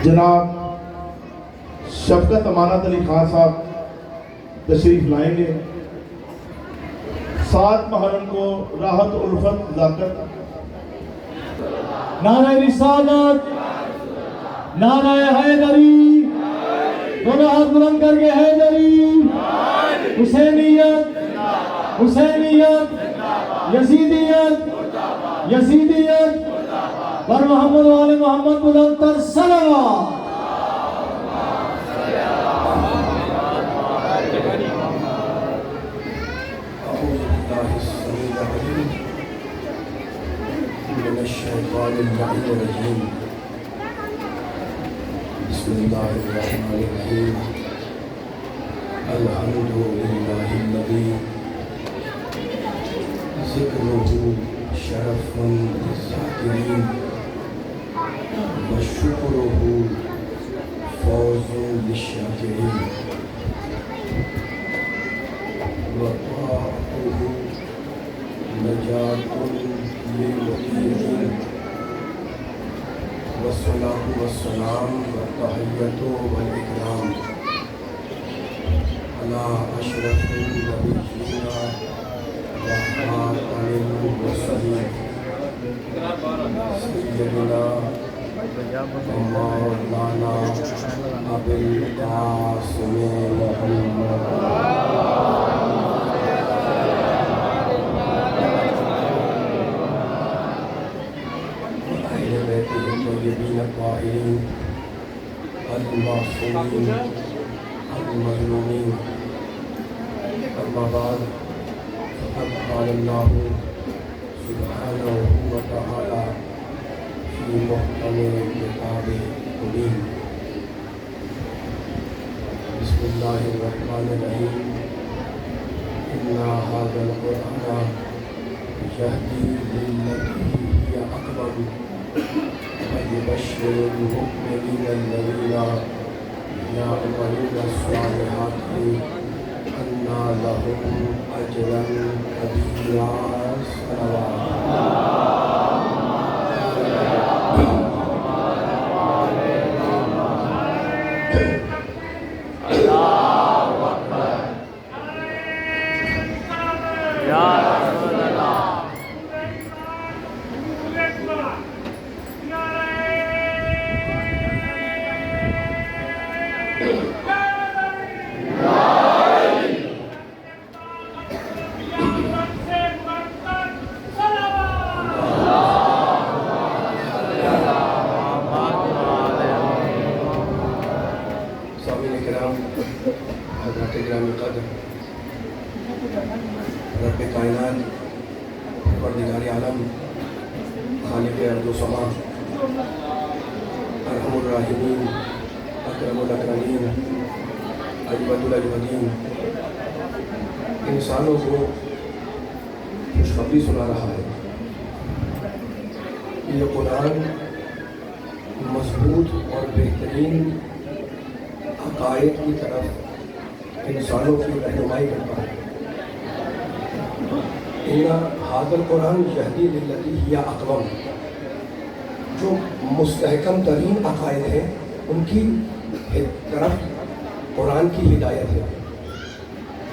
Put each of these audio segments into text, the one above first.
جناب شفقت امانت علی خان صاحب تشریف لائیں گے. 7 محرم کو راحت الفت ذاکر. نعرہ رسالت، نعرہ حیدری، دونوں ہاتھ بلند کر کے حیدری، حسینیت، حسینیت، یزیدیت، یزیدیت، بر محمد و آل محمد بلند تر صلوات. من الشیطان اللعین الرجیم. بسم اللہ الرحمن الرحیم. الحمد للہ الذی ذکرہ شرف للذاکرین وشکرہ فوز للشاکرین وطاعتہ نجات للمطیعین والصلاة والسلام والتحیۃ والاکرام علی اشرف النبیین وخاتم المرسلین سیدنا مولانا ابی القاسم محمد الطيبين الطاهرين المعصومين المظلومين. أما بعد فقد قال الله سبحانه وتعالى في محكم كتابه المبين. بسم الله الرحمن الرحيم. إن هذا القرآن يهدي للتي هي أقرب ويبشر المؤمنين الذين يعملون الصالحات أن لهم أجرا كبيرا. حضرت گرامی قدر رب کائنات پروردگار عالم خالق ارض و سما ارحم الراحمین اکرم الاکرمین اجود الاجودین انسانوں کو خوشخبری سنا رہا ہے. یہ قرآن مضبوط اور بہترین عقائد کی طرف انسانوں کی رہنمائی کرتا ہے. ان ھذا القرآن یہدی للتی ہی اقوم، جو مستحکم ترین عقائد ہیں ان کی طرف قرآن کی ہدایت ہے.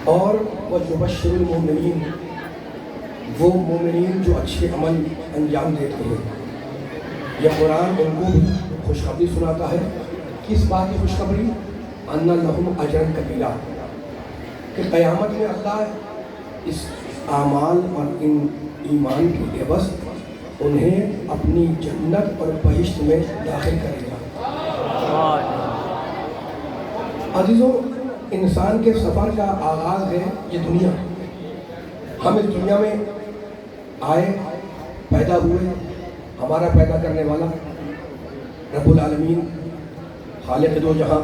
اور وَيُبَشِّرُ الْمُؤْمِنِينَ، وہ مومنین جو اچھے عمل انجام دیتے ہیں. یہ قرآن ان کو بھی خوشخبری سناتا ہے. کس بات کی خوشخبری؟ ان لہم اجرا کبیرا، کہ قیامت میں اللہ اس اعمال اور ان ایمان کی عوض انہیں اپنی جنت اور بہشت میں داخل کرے گا. عزیزوں، انسان کے سفر کا آغاز ہے یہ دنیا. ہم اس دنیا میں آئے، پیدا ہوئے. ہمارا پیدا کرنے والا رب العالمین، خالق دو جہاں،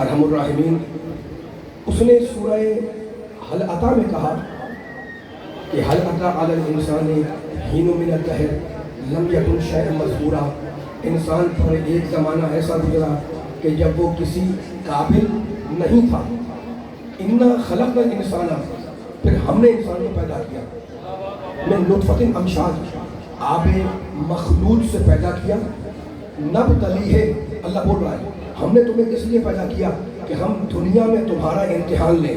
ارحم الراحمین، اس نے سورہ حل عطا میں کہا کہ حل عطا علی الانسان حین من الدہر لم یکن شیئا مذکورا. انسان پر ایک زمانہ ایسا گزرا کہ جب وہ کسی قابل نہیں تھا. انا خلقنا الانسان، پھر ہم نے انسان کو پیدا کیا من نطفۃ امشاج، آب مخلوط سے پیدا کیا. नबतली है, अल्लाह बोल रहा है हमने तुम्हें इसलिए पैदा किया कि हम दुनिया में तुम्हारा इम्तिहान लें।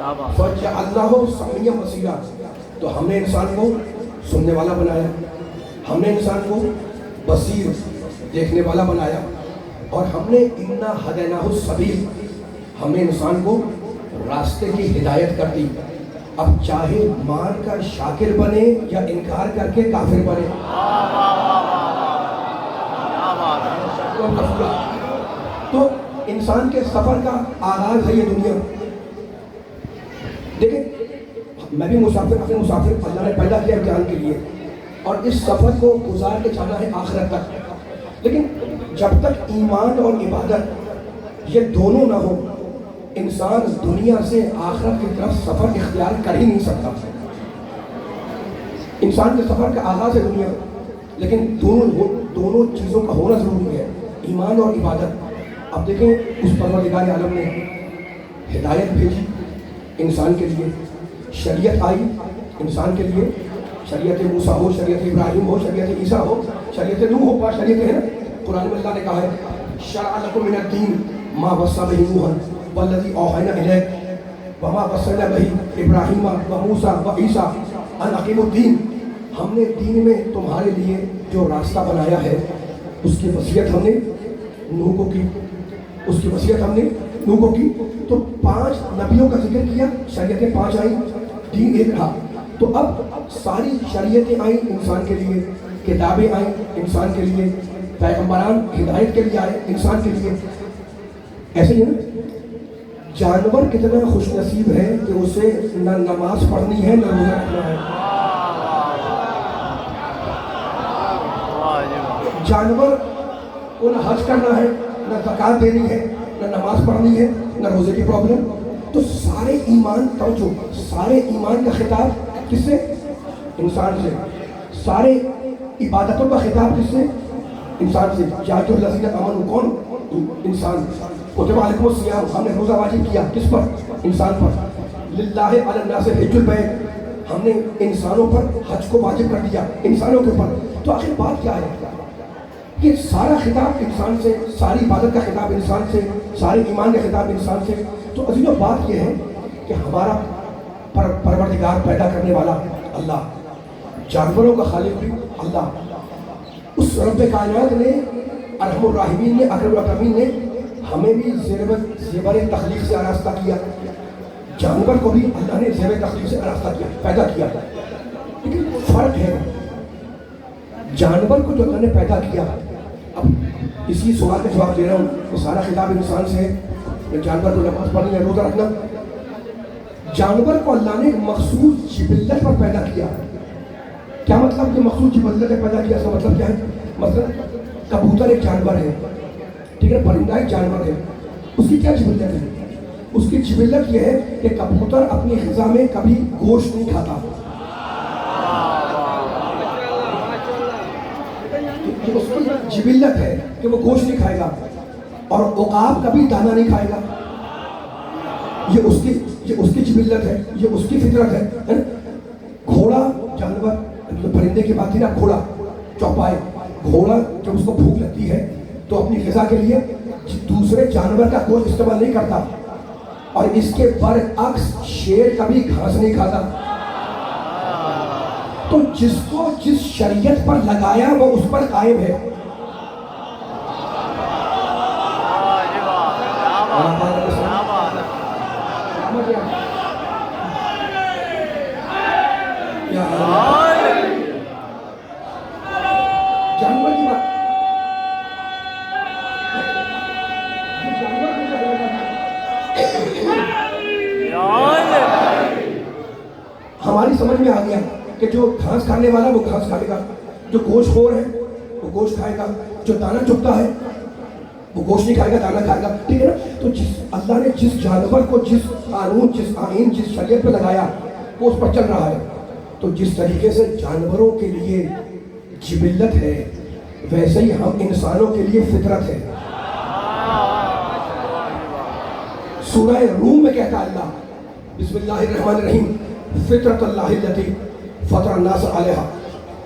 अल्लाह समिय्यम बसीरा, तो हमने इंसान को सुनने वाला बनाया, हमने इंसान को बसीर देखने वाला बनाया, और हमने इन्ना हदैनाहु सबील, हमने इंसान को रास्ते की हिदायत कर दी। अब चाहे मान कर शाकिर बने या इनकार करके काफिर बने, तो इंसान के सफर का आगाज है ये दुनिया। देखिए मैं भी मुसाफिर, अपने मुसाफिर अल्लाह ने पैदा किया इम्तिहान के लिए, और इस सफर को गुजार के जाना है आखिरत तक। लेकिन जब तक ईमान और इबादत ये दोनों ना हो, इंसान दुनिया से आखिरत की तरफ सफर इख्तियार कर ही नहीं सकता। इंसान के सफर का आगाज है दुनिया, लेकिन दोनों चीज़ों का होना ज़रूरी है, ईमान और इबादत। अब देखें उस परवरदिगार आलम ने हिदायत भेजी इंसान के लिए, शरीयत आई इंसान के लिए, शरीयत मूसा हो, शरीयत इब्राहिम हो, शरीयत ईसा हो, शरीयत नूह हो, शरीयत है ना। कुरान में अल्लाह ने कहा है शरअ लकुम मिनद दीन मा वस्सा बिही नूहन वल्लज़ी औहैना इलैक वमा वस्सैना बिही इब्राहिम व मूसा व ईसा अन अकीमुद्दीन। हमने दीन में तुम्हारे लिए जो रास्ता बनाया है उसकी वसीयत हमने नूह को की, उसकी वसीयत हमने नूह को की। तो 5 नबियों का जिक्र किया, शरीयतें 5 आई, दीन एक रहा। तो अब सारी शरीयतें आई इंसान के लिए, किताबें आई इंसान के लिए, पैगम्बरान हिदायत के लिए आए इंसान के लिए। ऐसे ही ना जानवर कितना खुशनसीब है कि उसे न नमाज पढ़नी है न रोजा रखना है। जानवर को न हज करना है, न ज़कात देनी है, न नमाज पढ़नी है, न रोजे की प्रॉब्लम। तो सारे ईमान तवज्जो, सारे ईमान का खिताब किससे? इंसान से। सारे इबादतों का खिताब किससे? इंसान से। या जो लज़ीना आमनू, कौन? इंसान। कुतिबा अलैकुमुस सियाम, हमने रोज़ा वाजिब किया किस पर? इंसान पर। लिल्लाहि अला नास हिज्जुल बैत, हमने इंसानों पर हज को वाजिब कर दिया, इंसानों के ऊपर। तो आखिर बात क्या है? ये सारा खिताब इंसान से, सारी इबादत का खिताब इंसान से, सारे ईमान का खिताब इंसान से। तो अजीज़ों बात यह है कि हमारा परवरदिगार पैदा करने वाला अल्लाह, जानवरों का खालिक भी अल्लाह, उस रब्बे कायनात ने, अरहमुर राहिमीन ने, अकरमुल अकरमीन ने हमें भी ज़ेवर तख्लीक से आरास्ता किया, जानवर को भी अल्लाह ने ज़ेवर तख्लीक से आरास्ता किया, पैदा किया। लेकिन फ़र्क है, जानवर को जो अल्लाह ने पैदा किया, अब इसी सवाल का जवाब दे रहा हूँ कि सारा खिताब इंसान से है, जानवर को नमाज पढ़नी है, रोज़ा रखना। जानवर को अल्लाह ने मखसूस जिबिल्लत पर पैदा किया। क्या मतलब कि मखसूस जिबिल्लत पर पैदा किया? इसका मतलब क्या है? मतलब कबूतर एक जानवर है, ठीक है, परिंदा एक जानवर है, उसकी क्या जिबिल्लत है? उसकी जिबिल्लत यह है कि कबूतर अपनी ग़िज़ा में कभी गोश्त नहीं खाता। उसकी जिबिल्लत है कि वो गोश्त नहीं खाएगा, और उकाब कभी दाना नहीं खाएगा। ये उसकी जिबिल्लत है, ये उसकी फितरत है ना? घोड़ा जानवर, परिंदे की बात थी ना, घोड़ा चौपाए, घोड़ा जब उसको भूख लगती है तो अपनी ग़िज़ा के लिए दूसरे जानवर का गोश्त इस्तेमाल नहीं करता, और इसके बरअक्स शेर कभी घास नहीं खाता। तो जिसको जिस शरीयत पर लगाया वो उस पर कायम है। जानवर की बात, हमारी समझ में आ गया कि जो घास खाने वाला वो घास खाएगा, जो गोश्तखोर है वो गोश्त खाएगा, जो दाना चुगता है वो गोश्त नहीं खाएगा, दाना खाएगा, ठीक है ना? तो जिस अल्लाह ने जिस जानवर को जिस कानून, जिस आईन, जिस शरीयत पे लगाया वो उस पर चल रहा है। तो जिस तरीके से जानवरों के लिए जिबिल्लत है, वैसे ही हम इंसानों के लिए फितरत है। सूरह रूम में कहता अल्लाह, बिस्मिल्लाहिर्रहमानिर्रहीम, फितरतल्लाहि लती फतरन्नास अलैहा।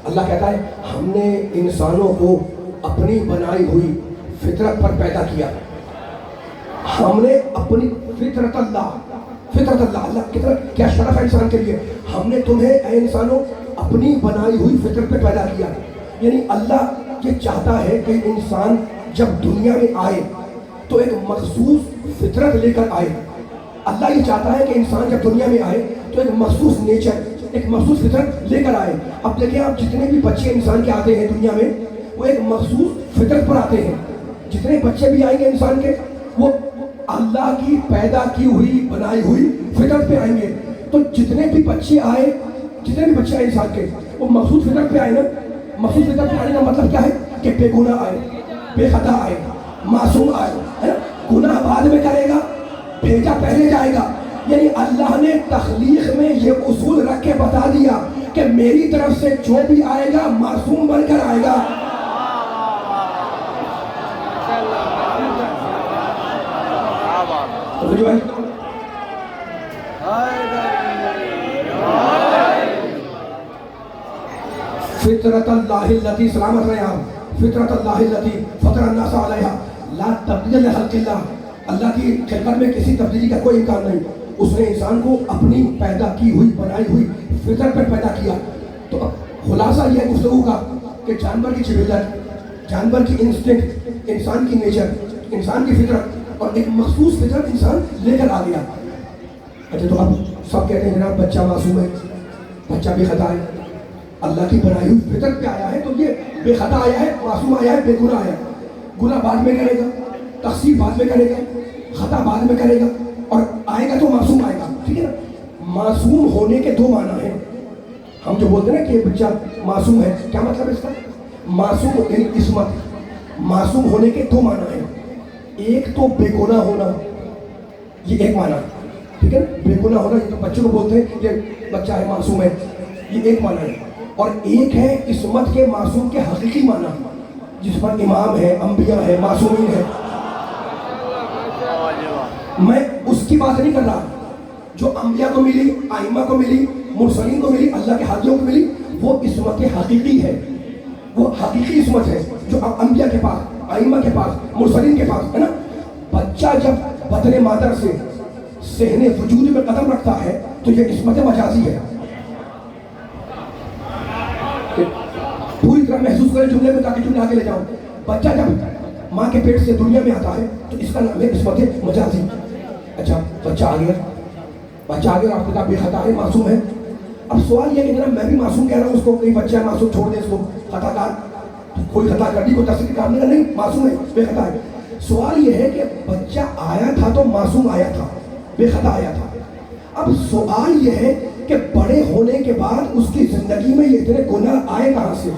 اللہ کہتا ہے ہم نے انسانوں کو اپنی بنائی ہوئی فطرت پر پیدا کیا. ہم نے اپنی فطرت اللہ اللہ کتنا کیا شرف ہے انسان کے لیے. ہم نے تمہیں اے انسانوں اپنی بنائی ہوئی فطرت پہ پیدا کیا. یعنی اللہ یہ چاہتا ہے کہ انسان جب دنیا میں آئے تو ایک مخصوص فطرت لے کر آئے. اللہ یہ چاہتا ہے کہ انسان جب دنیا میں آئے تو ایک مخصوص نیچر ایک مخصوص فطرت لے کر آئے. اب دیکھیں آپ جتنے بھی بچے انسان کے آتے ہیں دنیا میں وہ ایک مخصوص فطرت پر آتے ہیں. جتنے بچے بھی آئیں گے انسان کے وہ اللہ کی پیدا کی ہوئی بنائی ہوئی فطرت پہ آئیں گے. تو جتنے بھی بچے آئے انسان کے وہ مخصوص فطرت پہ آئے نا. مخصوص فطرت پہ آنے کا مطلب کیا ہے کہ بے گناہ آئے, بے خطا آئے, معصوم آئے, ہے نا. گناہ بعد میں کرے گا, بھیجا پہلے جائے گا. یعنی اللہ نے تخلیق میں یہ اصول رکھ کے بتا دیا کہ میری طرف سے جو بھی آئے گا معصوم بن کر آئے گا. فطرت اللہ التی سلامت رہے آپ. فطرت اللہ التی فطر الناس علیہا لا تبدیل لخلق اللہ. اللہ کی خلقت میں کسی تبدیلی کا کوئی امکان نہیں. اس نے انسان کو اپنی پیدا کی ہوئی بنائی ہوئی فطرت پر پیدا کیا. تو اب خلاصہ یہ ہے گفتگو کا کہ جانور کی جبلت, جانور کی انسٹنکٹ, انسان کی نیچر, انسان کی فطرت اور ایک مخصوص فطرت انسان لے کر آ گیا. اچھا تو اب سب کہتے ہیں جناب بچہ معصوم ہے, بچہ بے خطا ہے, اللہ کی بنائی ہوئی فطرت پہ آیا ہے تو یہ بے خطا آیا ہے, معصوم آیا ہے, بے گناہ آیا ہے. گناہ بعد میں کرے گا, تقصیر بعد میں کرے گا, خطا بعد میں کرے گا اور آئے گا تو معصوم آئے گا. ٹھیک ہے نا. معصوم ہونے کے دو معنی ہیں. ہم جو بولتے ہیں نا کہ بچہ معصوم ہے, کیا مطلب ہے اس کا؟ معصوم یعنی عصمت. معصوم ہونے کے دو معنی ہیں. ایک تو بے گناہ ہونا, یہ ایک معنی. ٹھیک ہے نا. بے گناہ ہونا یہ تو بچوں کو بولتے ہیں یہ بچہ ہے معصوم ہے, یہ ایک معنی ہے. اور ایک ہے عصمت کے معصوم کے حقیقی معنی جس پر امام ہے, انبیاء ہے, معصومین ہے. میں اس کی بات نہیں کر رہا جو انبیاء کو ملی, ائمہ کو ملی, مرسلین کو ملی, اللہ کے ہادیوں کو ملی. وہ عصمت حقیقی ہے, وہ حقیقی عصمت ہے جو انبیاء کے پاس, ائمہ کے پاس, مرسلین کے پاس ہے نا. بچہ جب بطن مادر سے صحن وجود میں قدم رکھتا ہے تو یہ عصمت مجازی ہے. پوری طرح محسوس کریں جملے میں تاکہ جملے آگے لے جاؤں. بچہ جب ماں کے پیٹ سے دنیا میں آتا ہے تو اس کا نام ہے عصمت مجازی. اچھا بچہ آ گیا آپ کے بے خطا ہے, معصوم ہے. اب سوال یہ کہ جناب میں بھی معصوم کہہ رہا ہوں اس کو, کئی بچہ ہے معصوم چھوڑ دیں اس کو, خطا کار, کوئی خطا کر دی, کوئی تصدیق کام نہیں, معصوم ہے, بے خطا ہے. سوال یہ ہے کہ بچہ آیا تھا تو معصوم آیا تھا, بے خطا آیا تھا. اب سوال یہ ہے کہ بڑے ہونے کے بعد اس کی زندگی میں یہ اتنے گناہ آئے کہاں سے؟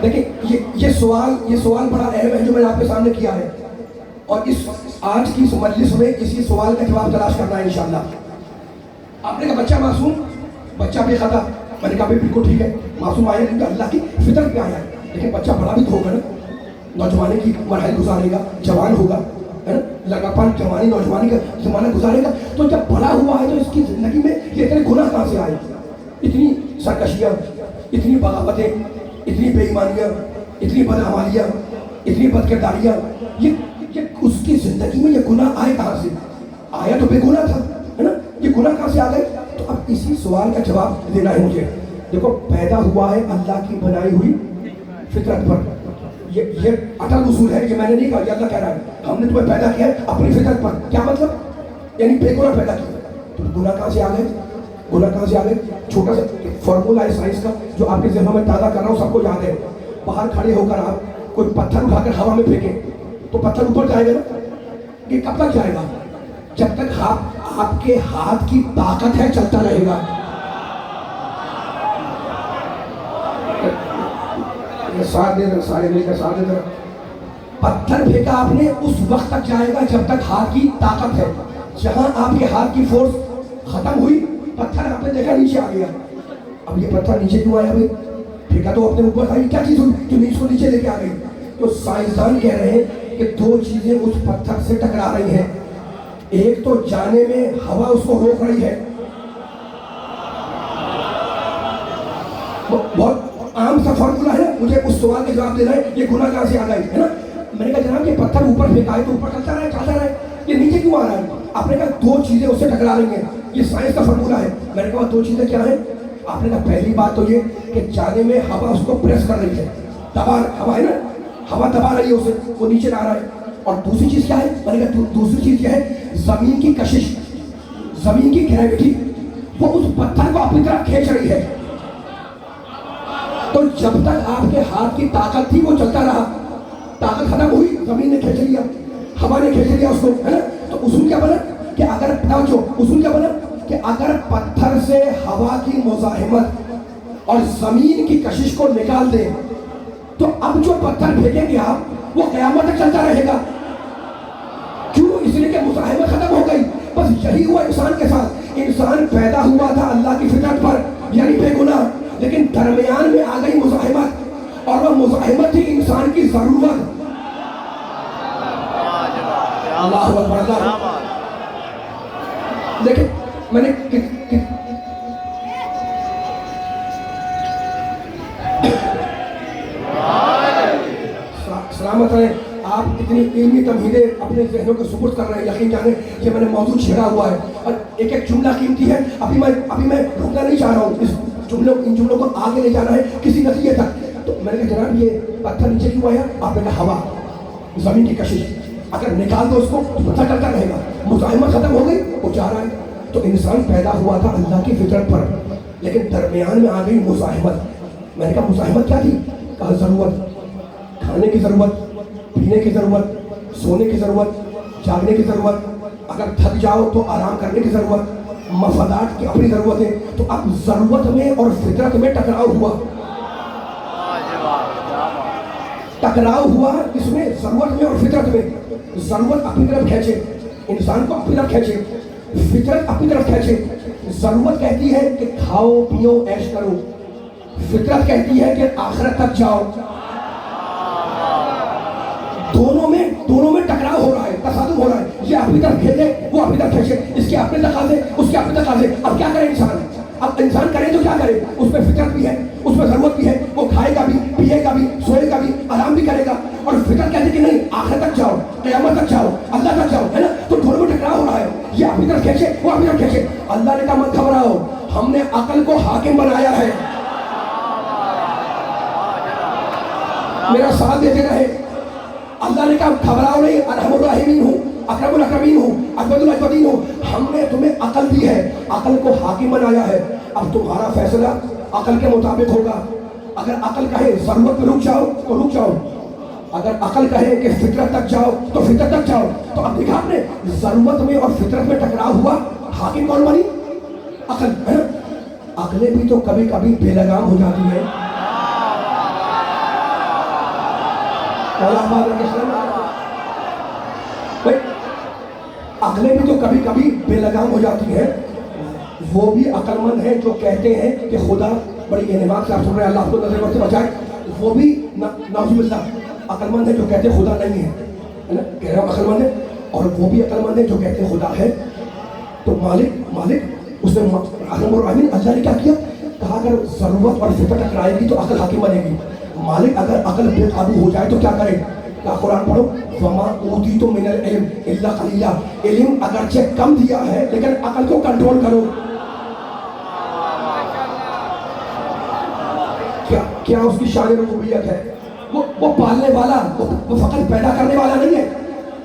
دیکھیں یہ سوال بڑا اہم ہے جو میں نے آپ کے سامنے کیا ہے, اور آج کی اس مجلس میں اسی سوال کا جواب تلاش کرنا ہے انشاءاللہ. آپ نے کہا بچہ معصوم, بچہ بے خطا. میں نے کہا بالکل ٹھیک ہے, معصوم آیا کیونکہ اللہ کی فطرت پہ آیا ہے. لیکن بچہ بڑا بھی تو ہوگا نا, نوجوانی کی مرحلے گزارے گا, جوان ہوگا, ہے نا, لگاپن جوانی نوجوانی کا زمانہ گزارے گا. تو جب بڑا ہوا ہے تو اس کی زندگی میں یہ اتنے گناہ کہاں سے آئے؟ اتنی سرکشیاں, اتنی بغاوتیں, اتنی بے ایمانیاں, اتنی بدعمالیاں, اتنی بدکرداریاں, یہ اس کی زندگی میں یہ گناہ آئے کہاں سے؟ آیا تو بے گناہ تھا, ہے نا. یہ گناہ کہاں سے آ گئے؟ تو اب اسی سوال کا جواب دینا ہے مجھے. دیکھو پیدا ہوا ہے اللہ کی بنائی ہوئی فطرت پر. یہ اٹل اصول ہے, یہ میں نے نہیں کہا, یہ اللہ کہہ رہا ہے. ہم نے تمہیں پیدا کیا ہے اپنی فطرت پر. کیا مطلب؟ یعنی بے گناہ پیدا کیا. تو گناہ کہاں سے آ گئے؟ چھوٹا سا فارمولا ہے سائنس کا جو آپ کے ذہن میں تازہ کر رہا ہوں, سب کو یاد ہے. باہر کھڑے ہو کر آپ کوئی پتھر اٹھا کر ہوا میں پھینکیں تو پتھر اوپر جائے گا نا. یہ کب تک جائے گا؟ جب تک آپ کے ہاتھ کی طاقت ہے چلتا رہے گا. ساتھ دے رہا, سارے مل کر ساتھ دے رہا. پتھر پھینکا آپ نے اس وقت تک جائے گا جب تک ہاتھ کی طاقت ہے. جہاں آپ کے ہاتھ کی فورس ختم ہوئی, پتھر آپ نے دیکھا نیچے آ گیا. اب یہ پتھر نیچے کیوں آیا بھائی؟ پھینکا تو اپنے اوپر تھا, کیا چیز ہوئی جو نیچے کو نیچے لے کے آ گئی؟ تو سائنسدان کہہ رہے ہیں کہ دو چیزیں اس پتھر سے ٹکرا رہی ہیں. ایک تو جانے میں ہوا اس کو روک رہی ہے, بہت عام سا فارمولا ہے، مجھے اس سوال کا جواب دینا ہے یہ گناہ کہاں سے آ گئی ہے نا. میں نے کہا جناب یہ پتھر اوپر پھینکا ہے تو اوپر چلتا رہا ہے، یہ نیچے کیوں آ رہا ہے؟ آپ نے کہا دو چیزیں اس سے ٹکرا رہی ہیں، یہ سائنس کا فارمولا ہے. میں نے کہا دو چیزیں کیا ہیں؟ آپ نے کہا پہلی بات تو یہ کہ جانے میں ہوا اس کو پریس کر رہی ہے، ہوا ہے نا، ہوا دبا رہی ہے اسے، وہ نیچے آ رہا ہے. اور دوسری چیز کیا ہے؟ میں نے کہا دوسری چیز کیا ہے؟ زمین کی کشش، زمین کی گریوٹی، وہ اس پتھر کو اپنی طرف کھینچ رہی ہے. تو جب تک آپ کے ہاتھ کی طاقت تھی وہ چلتا رہا، طاقت ختم ہوئی، زمین نے کھینچ لیا، ہوا نے کھینچ لیا اس کو، ہے نا. تو اصول کیا بنا کہ اصول کیا بنا کہ اگر پتھر سے ہوا کی مزاحمت اور زمین کی کشش کو نکال دیں تو اب جو پتھر پھینکیں گے آپ وہ قیامت تک چلتا رہے گا. کیوں؟ اس لیے کہ مزاحمت ختم ہو گئی. بس یہی ہوا انسان کے ساتھ. انسان پیدا ہوا تھا اللہ کی فطرت پر یعنی بے گناہ، لیکن درمیان میں آ گئی مزاحمت، اور وہ مزاحمت تھی انسان کی ضرورت. اللہ اکبر. اللہ لیکن میں نے سلامت رہے. آپ اتنی علمی تمہیدیں اپنے ذہنوں کو سپرد کر رہے ہیں، یقین جانیں کہ میں نے موضوع چھیڑا ہوا ہے اور ایک ایک جملہ قیمتی ہے. ابھی میں رکنا نہیں چاہ رہا ہوں، ان جملوں کو آگے لے جانا ہے کسی نتیجے تک. تو میں نے کہا جناب یہ پتھر نیچے کیوں آیا؟ آپ نے کہا ہوا، زمین کی کشش، اگر نکال دو اس کو تو پتھر چلتا رہے گا. مزاحمت ختم ہو گئی، وہ جا رہا ہے. تو انسان پیدا ہوا تھا اللہ کی فطرت پر، لیکن درمیان میں آ گئی مزاحمت. میں نے کہا مزاحمت کیا تھی؟ کہا ضرورت، کھانے کی ضرورت، پینے کی ضرورت، سونے کی ضرورت، جاگنے کی ضرورت، اگر تھک جاؤ تو آرام کرنے کی ضرورت، مفادات کی اپنی ضرورتیں. تو اب ضرورت میں اور فطرت میں ٹکراؤ ہوا. ٹکراؤ ہوا اس میں، ضرورت میں اور فطرت میں. ضرورت اپنی طرف کھینچے، انسان کو اپنی طرف کھینچے، فطرت اپنی طرف کھینچے. ضرورت کہتی ہے کہ کھاؤ پیو عیش کرو، فطرت کہتی ہے کہ آخرت تک جاؤ. دونوں میں ٹکراؤ ہو رہا ہے، تصادم ہو رہا ہے. یہ اپنی طرف کھینچے، وہ اپنی طرف کھینچے، اس کے اپنے تقاضے، اس کے اپنے تقاضے. اب کیا کرے انسان؟ اب انسان کرے تو کیا کرے؟ اس میں فطرت بھی ہے، اس میں ضرورت بھی ہے، وہ کھائے گا بھی، پیے گا بھی، سوئے گا بھی، آرام بھی کرے گا. اور فطرت کہتے کہ نہیں آخرت تک جاؤ، قیامت تک جاؤ، اللہ تک جاؤ، ہے نا. تو دونوں میں ٹکراؤ ہو رہا ہے. یہ اپنی طرف کھینچے، وہ اپنی طرف کھینچے. اللہ نے کہا مت گھبراؤ، ہم نے عقل کو حاکم بنایا ہے. میرا ساتھ دیتے رہے. اللہ نے کہا گھبراؤ نہیں، ارحم الراحمین ہوں، اکرم الاکرمین ہوں، اجود الاجودین ہوں. ہم نے تمہیں عقل دی ہے، عقل کو حاکم بنایا ہے. اب تمہارا فیصلہ عقل کے مطابق ہوگا. اگر عقل کہے ضرورت میں رک جاؤ تو رک جاؤ، اگر عقل کہے کہ فطرت تک جاؤ تو فطرت تک جاؤ. تو اب دیکھا آپ نے ضرورت میں اور فطرت میں ٹکراؤ ہوا، حاکم کون بنی؟ عقل، ہے نا. عقلیں بھی تو کبھی کبھی بے لگام ہو جاتی ہیں. عقلیں بھی تو کبھی کبھی بے لگام ہو جاتی ہیں. وہ بھی عقل مند ہیں جو کہتے ہیں کہ خدا، بڑی اہتمام سے آپ سن رہے ہیں، اللہ آپ کو نظر بد سے بچائے. وہ بھی نعوذ باللہ عقل مند ہیں جو کہتے ہیں خدا نہیں ہے نا، کہہ رہا ہوں عقل مند ہے. اور وہ بھی عقل مند ہیں جو کہتے ہیں خدا ہے. تو مالک اس نے ارحم الراحمین اللہ نے کیا کیا؟ کہا اگر ضرورت اور فطرت ٹکرائے گی تو عقل حاکم بنے گی. مالک اگر عقل بے قابو ہو جائے تو کیا کرے؟ کیا قرآن پڑھو، وما اوتیتم من العلم الا قلیلا. علم اگرچہ کم دیا ہے لیکن عقل کو کنٹرول کرو. کیا اس کی شان ربوبیت ہے؟ وہ پالنے والا، وہ فقط پیدا کرنے والا نہیں ہے،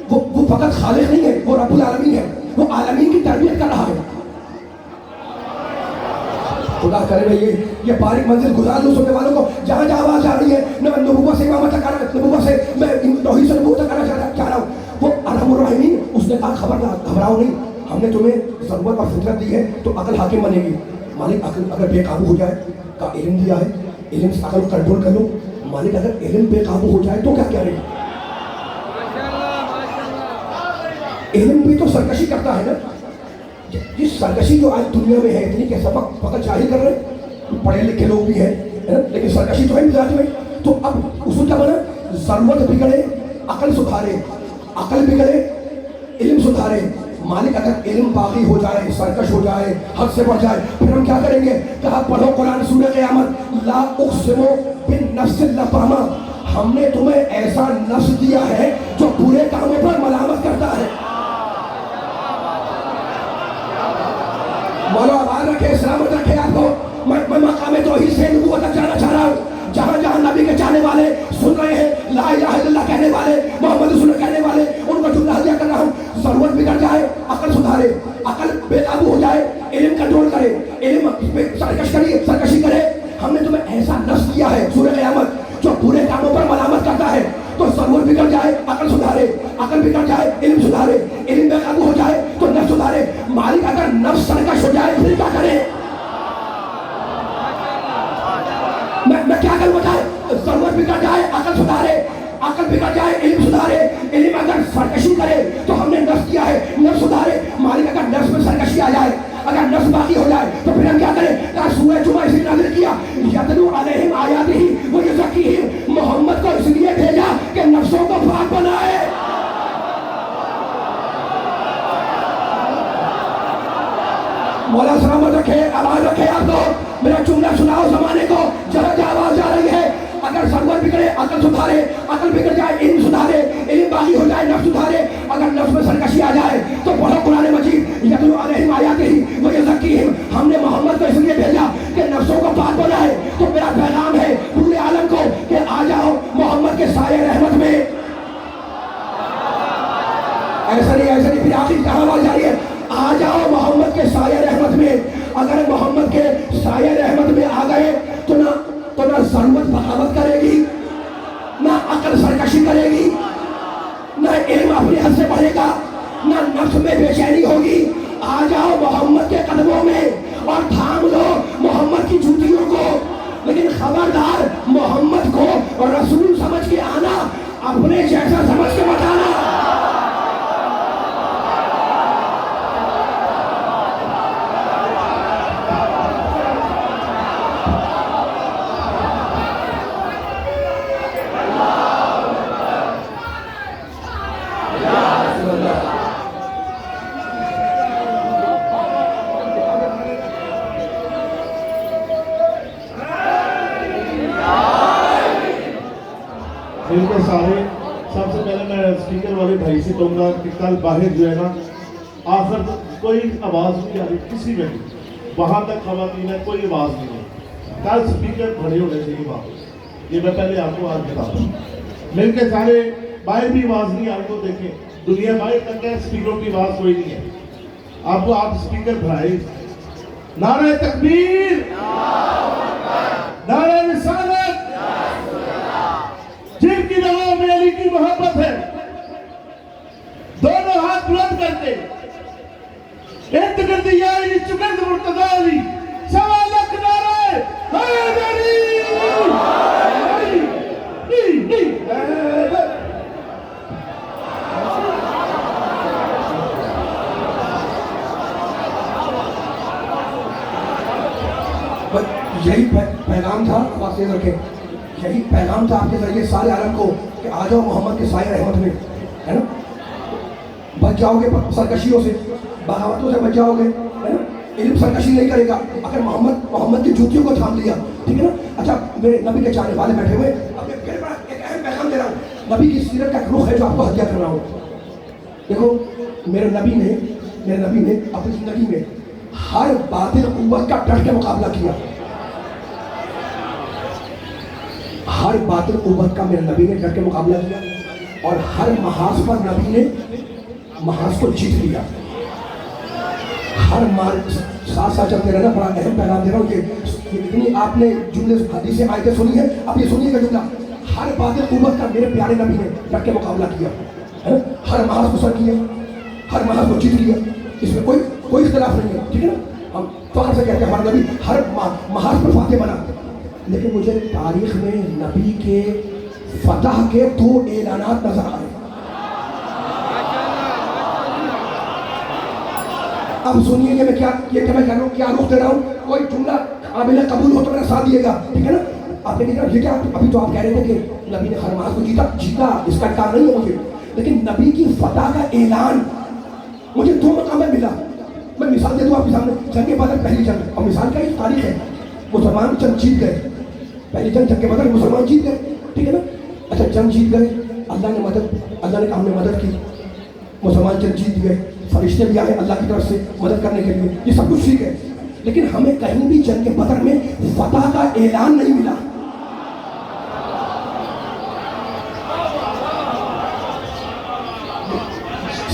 وہ فقط خالق نہیں ہے، وہ رب العالمین ہے. وہ عالمین کی تربیت کر رہا ہے. خدا کرے یہ باریک منزل گزار دو سننے والوں کو. جہاں جہاں آواز آ رہی ہے نبوت سے امامت تک آ رہا ہے، نبوت سے میں توحید سے نبوت تک آنا چاہ رہا ہوں. وہ ارحم الراحمین اس نے کہا خبردار گھبراؤ نہیں، ہم نے تمہیں ضرورت اور فطرت دی ہے تو عقل حاکم بنے گی. مالک عقل اگر بے قابو ہو جائے، کا علم دیا ہے، علم سے عقل کو کنٹرول کر لو. مالک اگر علم بے قابو ہو جائے تو کیا کرے؟ علم بھی تو سرکشی کرتا ہے نا. جس سرکشی جو آج دنیا میں ہے اتنی کہ سبق فقط جاہل کر رہے ہیں، پڑھے لکھے لوگ بھی ہیں لیکن سرکشی تو ہے مزاج میں. تو اب اصول کیا بنا؟ ضرورت بگڑے عقل سدھارے، عقل بگڑے علم سدھارے. مالک اگر علم باقی ہو جائے، سرکش ہو جائے، حد سے بڑھ جائے، پھر ہم کیا کریں گے؟ کہا پڑھو قرآن سورہ قیامت، ला उक़्सिमु बिन-नफ्सिल लव्वामा, हमने तुम्हें ऐसा नफ्स दिया है जो बुरे कामों पर मलामत करता है। बोलो आवाज रखे, सलामत रखे आपको। मैं मकाम तौहीद से नबूवत तक जाना चाह रहा हूँ, जहाँ जहाँ नबी के चाहने वाले सुन रहे हैं, ला इलाहा इल्लल्लाह कहने वाले, मोहम्मद रसूलुल्लाह कहने वाले, उनको जुमला हदिया कर रहा हूँ। ज़रूरत बिगड़ जाए, अकल सुधारे, अकल बेकाबू हो जाए, इल्म कंट्रोल करे, इल्म सरकशी करे। हमने तुम्हें ऐसा नफ्स दिया है सूरह क़यामत जो बुरे कामों पर मलामत करता है। तो ज़रूरत बिगड़ जाए, अकल सुधारे, अकल बिगड़ जाए, इल्म सुधारे, इल्म बेकाबू हो जाए तो नफ्स सुधारे। मालिक अगर नफ्स सरकश हो जाए फिर क्या करे? मैं क्या करूं बताए? जरूरत बिगड़ जाए, अकल सुधारे, अकल बिगड़ जाए, इल्म सुधारे, इल्म अगर सरकशी करे तो हमने नफ्स दिया है, नफ्स सुधारे। मालिक अगर नफ्स में सरकशी आ जाए, अगर नफ्स बाकी हो जाए तो फिर हम क्या करें? कहा सूरह जुमा इसलिए नाज़िल किया, यतलू अलैहिम आयातिही व युज़क्कीहिम, मोहम्मद को इसलिए भेजा कि नफ्सों को पाक बनाए। मौला सलामत रखे, आवाज रखे आपको। मेरा जुमला सुनाओ जमाने को, जरा जा आवाज आ रही है। अगर जरूरत बिगड़े, अकल सुधारे, अकल बिगड़ जाए, इल्म सुधारे, इल्म बाकी हो जाए, नफ्स सुधारे। अगर नफ्स में सरकशी आ जाए तो पढ़ो कुरान मजीद, यतलू अलैहिम आयातिही व युज़क्कीहिम, हमने मोहम्मद को इसलिए भेजा कि नफ्सों को पाक बनाए। तो मेरा पैगाम है पूरे आलम को कि आ जाओ मोहम्मद के साये रहमत में। ऐसा नहीं फिर आखिर कहाँ आवाज जा रही है? आ जाओ मोहम्मद के साये रहमत में। अगर मोहम्मद के साये रहमत में आ गए तो ना ज़रूरत बगावत करेगी, ना अकल सरकशी करेगी, ना इल्म अपने हद से बढ़ेगा, ना नफ्स में बेचैनी होगी। आ जाओ मोहम्मद के कदमों में और थाम लो मोहम्मद की जूतियों को। लेकिन खबरदार मोहम्मद को रसूल समझ के आना, अपने जैसा समझ के मत आना। इनके सारे, सबसे पहले मैं स्पीकर वाले भाई से कहूँगा कि कल बाहर जो है ना, आखिर कोई आवाज़ नहीं आ रही किसी में भी, वहाँ तक खवातीन है, कोई आवाज़ नहीं है। कल स्पीकर खड़े होने चाहिए वहाँ, ये मैं पहले आपको आज बता दूँ। मिल के सारे बाहर भी आवाज़ नहीं आ रही तो देखें, दुनिया बाहर तक है, स्पीकरों की आवाज़ कोई नहीं है। आपको आप स्पीकर बढ़ाए, नारे तकबीर, नारे रिसालत, जिनकी रगों में अली की मोहब्बत है, दोनों हाथ बुलंद करके इर्द-गिर्द या अली चुकंद मुर्तज़ा अली, सवा लाख नारे हैदरी, यही पैगाम था। आवाज़ तेज रखें। यही पैगाम था आपके जरिए सारे आलम को कि आ जाओ मोहम्मद के साये रहमत में, है ना? बच जाओगे सरकशियों से, बगावतों से बच जाओगे, है ना? इल्म सरकशी नहीं करेगा अगर मोहम्मद की जूतियों को थाम लिया, ठीक है ना? अच्छा, मेरे नबी के चाहने वाले बैठे हुए, अब मेरे पास एक अहम पैगाम दे रहा हूँ। नबी की सीरत का रुख है जो आपको हदिया कर रहा हूँ। देखो, मेरे नबी ने अपनी जिंदगी में हर बातिल कुव्वत का डट के मुकाबला किया। हर बातिल कुव्वत का मेरे नबी ने डट के मुकाबला किया और हर महाज पर नबी ने महाज को जीत लिया। हर माल साथ साथ चलते रहना, बड़ा अहम पैगाम दे रहा हूँ कि इतनी आपने जुमले हदीस से आयतें सुनी है, अब ये सुनिएगा जुमला। हर बातिल कुव्वत का मेरे प्यारे नबी ने डट के मुकाबला किया, है ना? हर महाज को सर किया, हर महाज को जीत लिया, इसमें कोई इख्तिलाफ नहीं है, ठीक है ना? हम फख्र से कहते हैं हमारे नबी हर महाज पर फातेह बना। लेकिन मुझे तारीख में नबी के फतह के 2 ऐलानात नजर आए। अब सुनिए मैं क्या कह रहा हूँ, क्या रुख दे रहा हूँ। कोई जुमला काबिल कबूल हो तो मेरा साथ दिएगा, ठीक है ना? आपने कहा ये क्या, अभी तो आप कह रहे थे कि नबी ने हर महाज को जीता, इसका काम नहीं है मुझे, लेकिन नबी की फतह का ऐलान मुझे 2 मकाम में मिला। मैं मिसाल दे दूँ आपके सामने, जंग बदर पहली जंग, और मिसाल का एक तारीख है, मुसलमान चंद जीत गए, पहली जंग के बदल मुसलमान जीत गए, ठीक है ना। अच्छा जंग जीत गए, अल्लाह ने कहा हमने मदद की, मुसलमान जंग जीत गए, फरिश्ते भी आए अल्लाह की तरफ से मदद करने के लिए, ये सब कुछ ठीक है। लेकिन हमें कहीं भी जंग के बदर में फतह का ऐलान नहीं मिला।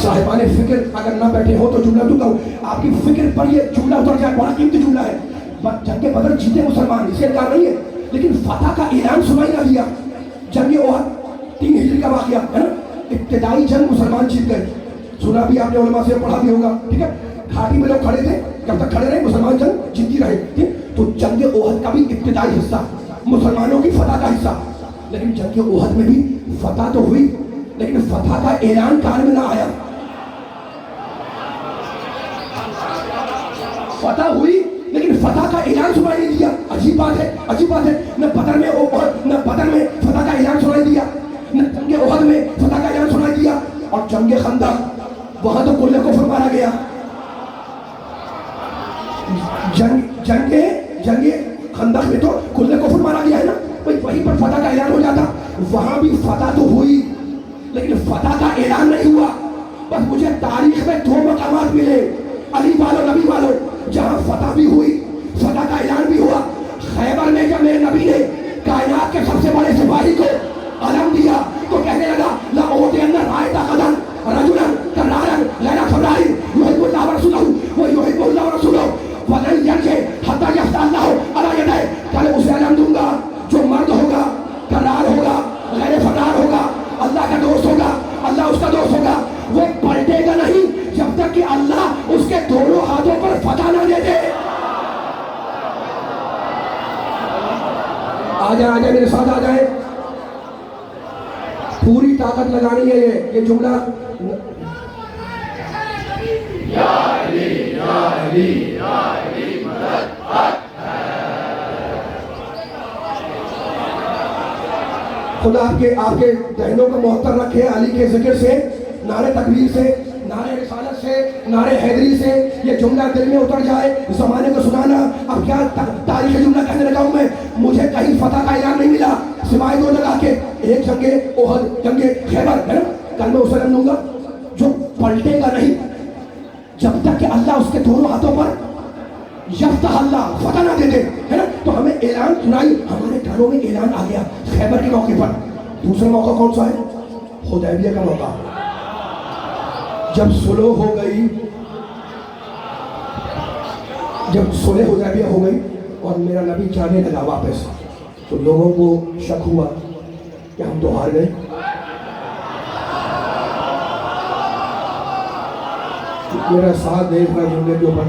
साहिबाने फिक्र अगर ना बैठे हो तो जुमला दूंगा, आपकी फिक्र पर ये जुमला उतर जाए, बड़ा कीमती जुमला है। जंग के बदर जीते मुसलमान, इसके इनकार नहीं है, लेकिन फतह का ऐलान सुनाई ना दिया। जंग ओहद 3 हिजरी का वाकया है ना, इब्तिदाई जंग मुसलमान जीत गए, सुना भी आपने उलमा से पढ़ा भी होगा, ठीक है। घाटी में लोग खड़े थे, जब तक खड़े रहे मुसलमान जंग जीतती रहे, ठीक। तो जंग ओहद का भी इब्तिदाई हिस्सा मुसलमानों की फतह का हिस्सा, लेकिन जंग ओहद में भी फतह तो हुई, लेकिन फतह का ऐलान कान में ना आया। फतह हुई लेकिन फतह का ऐलान सुनाई नहीं दिया। अजीब बात है, अजीब बात है। न बदर में फतह का ऐलान सुनाई दिया, न जंग ओहद में फतह का ऐलान सुनाई दिया, और जंग खंदक वहां तो कुल्ले कुफ्र मारा गया। जंग खंदक में तो कुल्ले कुफ्र मारा गया है ना, वहीं पर फतह का ऐलान हो जाता। वहां भी फतह तो हुई लेकिन फतह का ऐलान नहीं हुआ। बस मुझे तारीख में 2 मकामात मिले, अली वालों नबी वालों, जहां फतह भी हुई, फतह का ऐलान भी हुआ। खैबर में जब मेरे नबी ने कायनात के सबसे बड़े सिपाही को अलम दिया तो कहने लगा ला ओतियन्ना रायता कदम रजुलन करारन लैला फराई युहिब्बुल्लाह व रसूलहु व युहिब्बुल्लाह व रसूलहु वलन यरजे हत्ता यफ्ताल्लाहु अला यदय। कल उसे अलम दूंगा जो मर्द होगा, करार होगा, गैर फरार होगा, अल्लाह का दोस्त होगा, अल्लाह उसका दोस्त होगा, वो पलटेगा नहीं जब तक कि अल्लाह उसके दोनों हाथों पर फतह ना दे दे। आ जाए मेरे साथ आ जाए, पूरी ताकत लगानी है। ये जुमला या अली या अली या अली मदद खुदा आपके दहनों को मुअत्तर रखे अली के जिक्र से, नारे तकबीर से, नारे रिसालत से, नारे हैदरी से। ये जुमला दिल में उतर जाए, ज़माने को सुनाना। अब क्या तारीख़ जुमला कहने लगा हूँ मैं, मुझे कहीं फतह का ऐलान नहीं मिला सिवाय 2 जगह के, एक जंगे ओहद, जंगे खैबर है ना। कल मैं उसे दूंगा जो पलटेगा नहीं जब तक कि अल्लाह उसके दोनों हाथों पर यफ्तह अल्लाह फतह ना दे दे, है ना। तो हमें ऐलान सुनाई, हमारे घरों में ऐलान आ गया खैबर के मौके पर। दूसरा मौका कौन सा है? हुदैबिया का मौका। जब सुलह हो गई, जब सुलह हुदैबिया हो गई और मेरा नबी जाने लगा वापस, तो लोगों को शक हुआ कि हम तो हार गए। मेरा साथ देखना जुमले के ऊपर।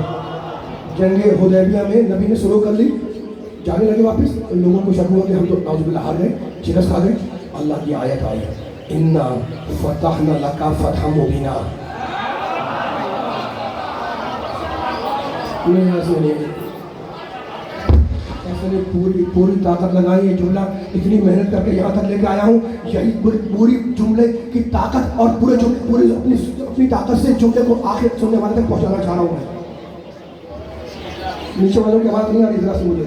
जंगे हुदैबिया में नबी ने सुलह कर ली, जाने लगे वापस, तो लोगों को शक हुआ कि हम तो नाउज़ुबिल्लाह हार गए, शिकस्त खा गए। अल्लाह की आयत आई, इन्ना फतहना लका फतहम मुबीना। ऐसे पूरी ताकत लगाई। ये जुमला इतनी मेहनत करके यहाँ तक लेके आया हूँ, यही पूरी जुमले की ताकत और पूरी अपनी ताकत से जुमले को आखिर सुनने वाले तक पहुँचाना चाह रहा हूँ मैं। नीचे वालों की आवाज़ नहीं आ रही, जरा से मुझे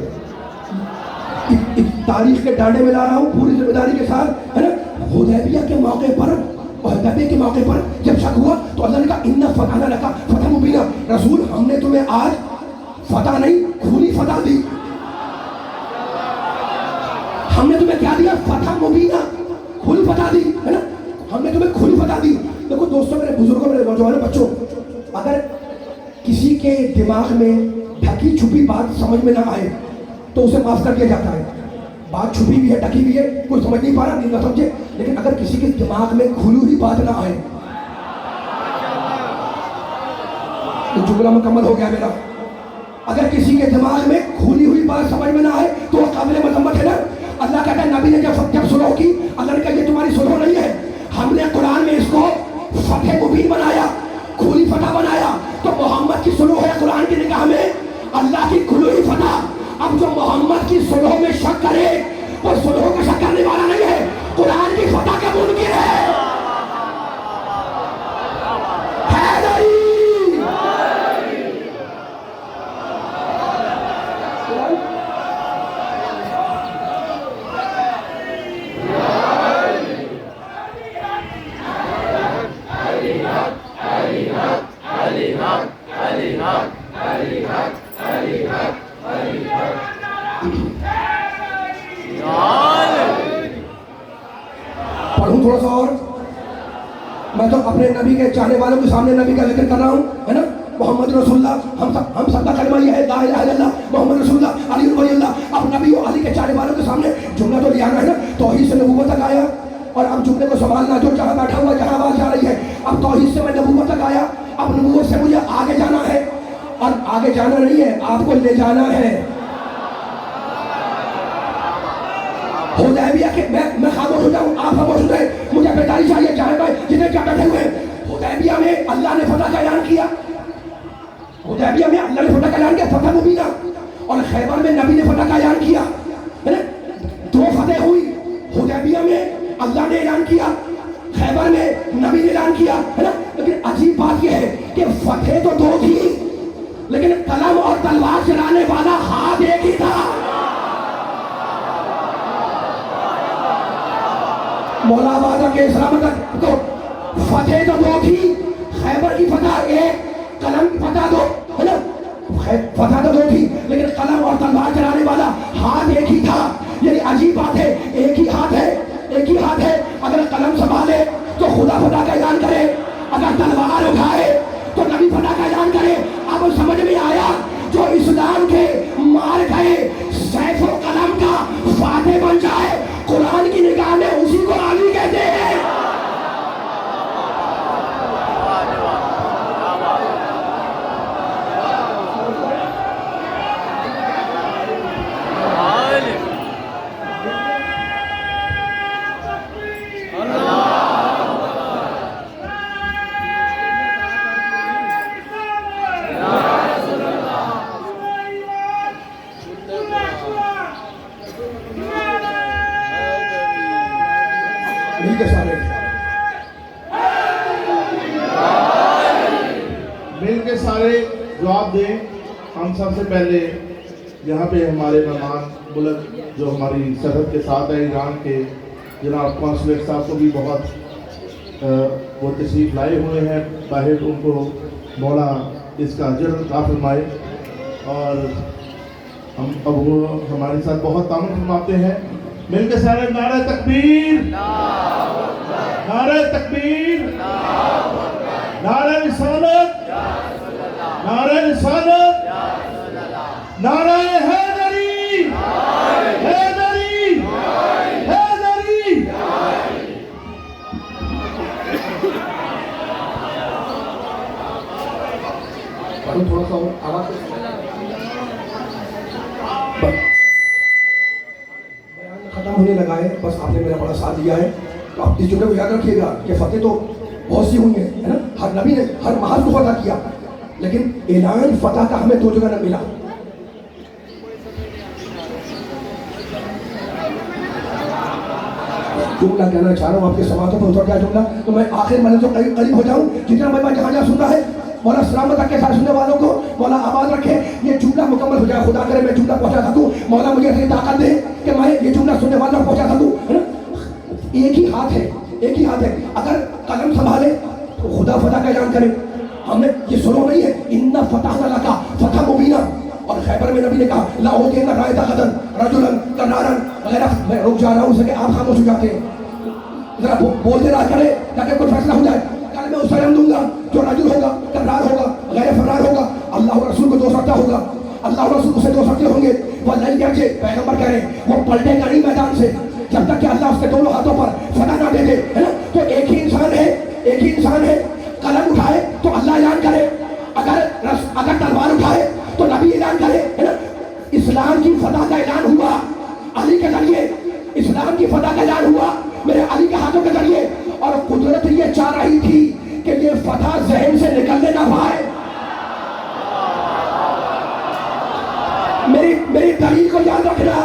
तारीख के डांडे में ला रहा हूँ पूरी जिम्मेदारी के साथ, है ना। हुदैबिया के मौके पर, हुदैबिया के मौके पर जब शक हुआ तो अल्लाह ने कहा इन्ना फतहना लका फतहम मुबीना। रसूल हमने तुम्हें आज फतह नहीं खुली फतह दी। हमने तुम्हें क्या दिया? फतह मुबीना, खुली फतह दी, है ना। हमने तुम्हें खुली फतह दी। देखो दोस्तों, मेरे बुजुर्गों, मेरे नौजवानों, बच्चों, अगर किसी के दिमाग में ढकी छुपी बात समझ में ना आए तो उसे माफ कर दिया जाता है। बात छुपी भी है, ढकी भी है, कोई समझ नहीं पा रहा, नहीं ना समझे। लेकिन अगर किसी के दिमाग में खुली हुई बात ना आए तो जुमला मुकम्मल हो गया मेरा। अगर किसी के दिमाग में खुली हुई बात समझ में ना आए तो वह काबिल मजम्मत है ना। अल्लाह कहता है नबी ने जब सुलह की, अल्लाह ने कहा ये तुम्हारी सुलह नहीं है, हमने कुरान में इसको फतह मुबीन बनाया, खुली फतह बनाया। तो मोहम्मद की सुलह है कुरान की निगाह में अल्लाह की खुली हुई फतह। अब जो मोहम्मद की सुलह में शक करे वो सुलह का शक करने वाला नहीं है, कुरान की फतह का मुनकिर है। पढ़ूं थोड़ा सा और। मैं तो अपने नबी के चाहने वालों के सामने नबी का जिक्र कर रहा हूँ, है ना। मोहम्मद रसूलुल्लाह, हम सबका कलमा ये है, ला इलाहा इल्लल्लाह मोहम्मद रसूलुल्लाह अली वलीउल्लाह। अब नबी और अली के चाहने वालों के सामने जुमला तो ले आना है ना, तौहीद से नबूवत तक आया, और अब जुमले को संभालना, जो जहाँ बैठा हुआ जहाँ आवाज जा रही है। अब तौहीद से मैं नबूवत तक आया, अब नबूवत से मुझे आगे जाना है, और आगे जाना नहीं है, आपको ले जाना है। हुदैबिया के मैं खामोश हो जाऊं, आप खामोश हो जाए, मुझे बेदारी चाहिए, चाहे भाई जितने क्या बैठे हुए हैं। हुदैबिया में अल्लाह ने फतह का ऐलान किया, हुदैबिया में अल्लाह ने फतह का ऐलान किया, फतह मुबीना। और खैबर में नबी ने फतह का ऐलान किया, है ना। दो फतेह हुई, हुदैबिया में अल्लाह ने ऐलान किया, खैबर में नबी ने ऐलान किया, है ना। लेकिन अजीब बात यह है कि फतेह तो दो थी, लेकिन कलम और तलवार चलाने वाला हाथ एक ही था। मौलाबाद के इस्लाम तो फतेह तो दो थी, खैबर की फतह एक, कलम की फतह दो, है ना। फतह तो दो थी, लेकिन कलम और तलवार चलाने वाला हाथ एक ही था। ये अजीब बात है, एक ही हाथ है, एक ही हाथ है। अगर कलम संभाले तो खुदा फतह का ऐलान करे, अगर तलवार उठाए तो नबी फतह का ऐलान करे। अब समझ में आया, जो इस्लाम के मार गए सैफुल कलम का फाते बन जाए, कुरान की निगाह में उसी को अली कहते हैं। मिल के सारे मिल के सारे जवाब दें। हम सबसे पहले यहाँ पे हमारे मेहमान मुल्क जो हमारी सरहद के साथ है, ईरान के जनाब कॉन्सुलेट साहब को भी बहुत वो तशरीफ लाए हुए हैं बाहर, उनको मौला इसका अजर अता फरमाए। और हम अब वो हमारे साथ बहुत तामुल फरमाते हैं। मिल के सारे नारे तकबीर, नारे तकबीर, नारे रिसालत, नारे रिसालत, नारे हैदरी, हैदरी, हैदरी। थोड़ा सा और आवाज खत्म होने लगा है, बस आपने मेरा बड़ा साथ दिया है। तो आप इस जुमले को याद रखिएगा कि फतेह तो बहुत सी हुई है ना। हर नबी ने हर महाज को फतह किया, लेकिन ऐलान फतह का हमें दो जगह न मिला। जुमला कहना चाह रहा हूँ, आपके समातों पर उतर गया जुमला, तो मैं आखिर मैंने तो करीब हो जाऊँ, जितना मैं जहाँ जहाँ सुन रहा है। मौला सलामत के साथ सुनने वालों को मौला आवाज रखे, ये जुमला मुकम्मल हो जाए। खुदा करे मैं जुमला पहुंचा सकूं, मौला मुझे ऐसी ताकत दे कि मैं ये जुमला सुनने वालों को पहुंचा सकूं, है ना। एक ही हाथ है, एक ही हाथ है। अगर कलम संभाले तो खुदा फतह का ऐलान करे। हमने ये सुनो नहीं है, इन्ना फतहना लका फतह मुबीना। और खैबर में नबी ने कहा ला उतीना रायता गदन रजुलन कनारन वगैरह। मैं रुक जा रहा हूँ, सके आप खामोश हो जाते हैं, जरा बोलते रहा करे ताकि कोई फैसला हो जाए। कल मैं उसे दूंगा जो रजुल होगा, करार होगा, गैर फरार होगा, अल्लाह रसूल को दो सकता होगा, अल्लाह रसूल उसे दो सकते होंगे। वो नहीं कहते, पैगंबर कह रहे हैं वो पलटेगा नहीं मैदान से जब तक कि अल्लाह उसके दोनों हाथों पर फतह ना दे दे, है ना। तो एक ही इंसान है, एक ही इंसान है। कलम उठाए तो अल्लाह ऐलान करे, अगर तलवार उठाए तो नबी ऐलान करे, है ना। इस्लाम की फतह का ऐलान हुआ अली के जरिए, इस्लाम की फतह का ऐलान हुआ मेरे अली के हाथों के जरिए। और कुदरत ये चाह रही थी कि ये फतह जहन से निकलने ना पाए। मेरी दलील को याद रखना,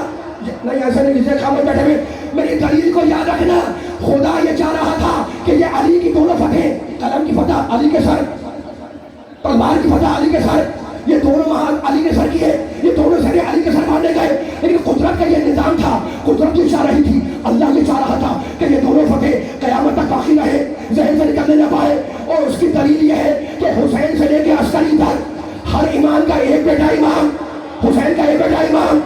नहीं ऐसे नहीं जिसे खामोश बैठे हुए, मेरी दलील को याद रखना। खुदा ये चाह रहा था कि ये अली की दोनों फतेह, कलम की फतह अली के सर, तलवार की फतह अली के सर, ये दोनों महान अली के सर की है, ये दोनों सर अली के सर मारने गए। लेकिन कुदरत का ये निजाम था, कुदरत ये चाह रही थी, अल्लाह ये चाह रहा था कि ये दोनों फतेह कयामत तक बाकी रहे, जहन से निकलने न पाए। और उसकी दलील ये है कि हुसैन से लेके अस्करी तक हर इमाम का एक बेटा इमाम, हुसैन का एक बेटा इमाम,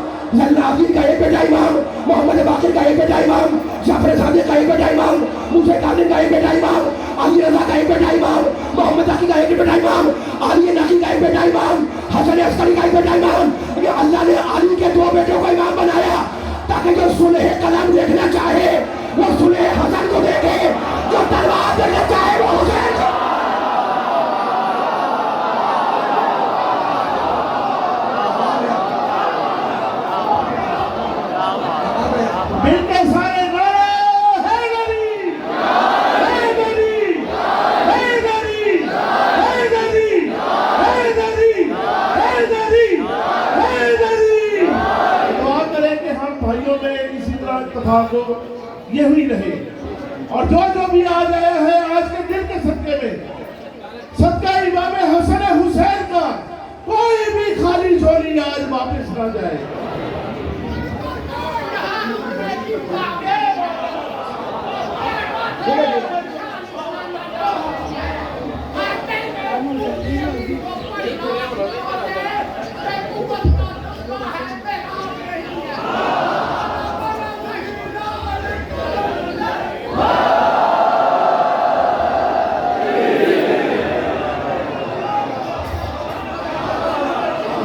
अलाउद्दीन का एक बेटा इमाम, मोहम्मद बाकिर का एक बेटा इमाम, जाफर सादिक का एक बेटा इमाम, मूसा कादिर का एक बेटा इमाम, अली रजा का एक बेटा इमाम, मोहम्मद अकी का एक बेटा इमाम, अली नकी का एक बेटा इमाम, हसन अस्करी का एक बेटा इमाम। ये अल्लाह ने अली के 2 बेटों को इमाम बनाया ताकि जो सुलह कलम देखना चाहे वो सुलह हसन को देखे, जो तलवार देखना चाहे वो हुसैन को। मिलके सारे नारे हैदरी, हैदरी, हैदरी, हैदरी, हैदरी, हैदरी, हैदरी। दुआ करें कि हम भाइयों में इसी तरह इत्तेफाक हो, यही रहे। और जो भी आज आया है आज के दिन के सदके में, सदका इमाम हसन हुसैन का, कोई भी खाली झोली आज वापस ना जाए।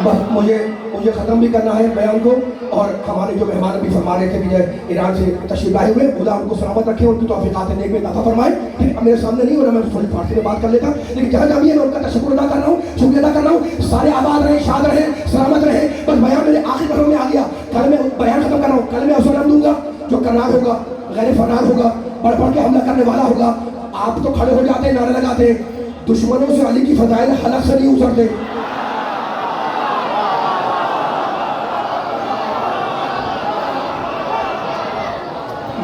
बस मुझे ख़त्म भी करना है बयान को। और हमारे जो मेहमान अभी फरमा रहे थे कि जो ईरान से तशरीफ लाए हुए, खुदा उनको सलामत रखे, उनकी तौफीक़ात नेक में इज़ाफ़ा फरमाए। फिर मेरे सामने नहीं हो रहा, मैं थोड़ी फारसी में बात कर लेता, लेकिन जहाँ जहाँ भी है मैं उनका तशक्कुर अदा कर रहा हूँ, शुक्रिया अदा कर रहा हूँ। सारे आबाद रहे, शाद रहे, सलामत रहे। बस बयान मेरे आखिरी कदम में आ गया। कल मैं बयान ख़त्म कर रहा हूँ। कल मैं असर दूंगा, जो करार होगा, गैर फरार होगा, बढ़ के हमला करने वाला होगा। आप तो खड़े हो जाते, नारे लगाते, दुश्मनों से अली की फ़ज़ाइल हलक से नहीं उतरते।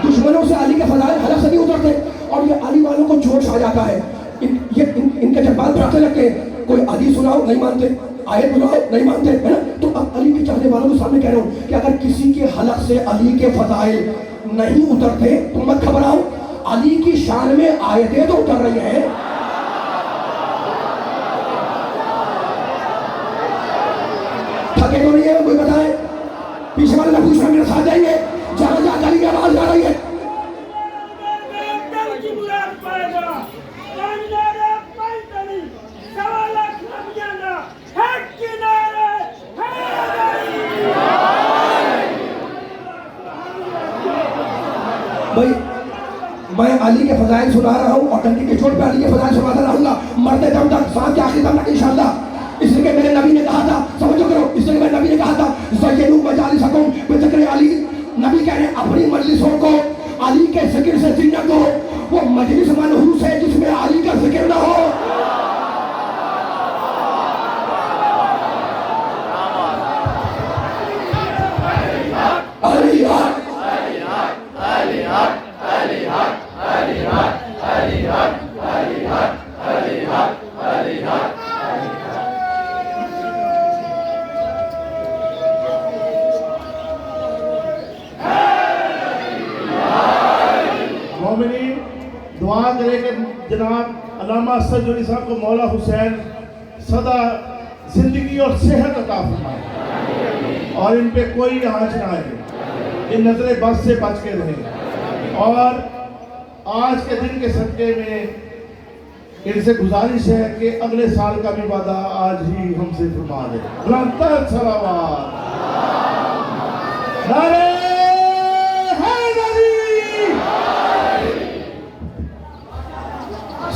दुश्मनों से अली के फज़ाइल हलक से नहीं उतरते। और ये अली वालों को जोश आ जाता है, इनके जज्बात फड़कने लगते हैं। कोई हदीस सुनाओ नहीं मानते, आयत बुलाओ नहीं मानते, है ना। तो अब अली के चाहने वालों के सामने कह रहा हूँ कि अगर किसी के हलक से अली के फज़ाइल नहीं उतरते तो मत घबराओ, अली की शान में आयतें तो उतर रही हैं। थके तो नहीं है, कोई बताए? पीछे वाले लफूज मेरे साथ जाएंगे, जहाँ जहाँ अली की आवाज आ रही है। भाई मैं अली के फज़ाइल सुना रहा हूँ और डंडी के चोट पे अली के फज़ाइल सुनाता रहूंगा, मरते दम तक, सांस के आखिरी दम तक इंशाअल्लाह। इसलिए मेरे नबी ने कहा था, समझो करो, इसलिए मेरे नबी ने कहा था, ज़य्यनू मजालिसकुम बिज़िक्र अली। नबी कह रहे हैं अपनी मजलिसों को अली के जिक्र से जीना दो। वो मजलिस मनहूस है जिसमें अली का जिक्र ना हो। अली हक, अली हक, अली हक, अली हक, अली हक, अली हक, अली हक, अली हक, अली हक। मोमिनीन दुआ करें कि जनाब अल्लामा असद अली साहब को मौला हुसैन सदा जिंदगी और सेहत अता फरमाए और इन पे कोई आँच ना आए, इन नजर बस से बच के रहें। और आज के दिन के सदके में इनसे गुजारिश है कि अगले साल का भी वादा आज ही हमसे फरमा दे। बुलंद सलावत, नारे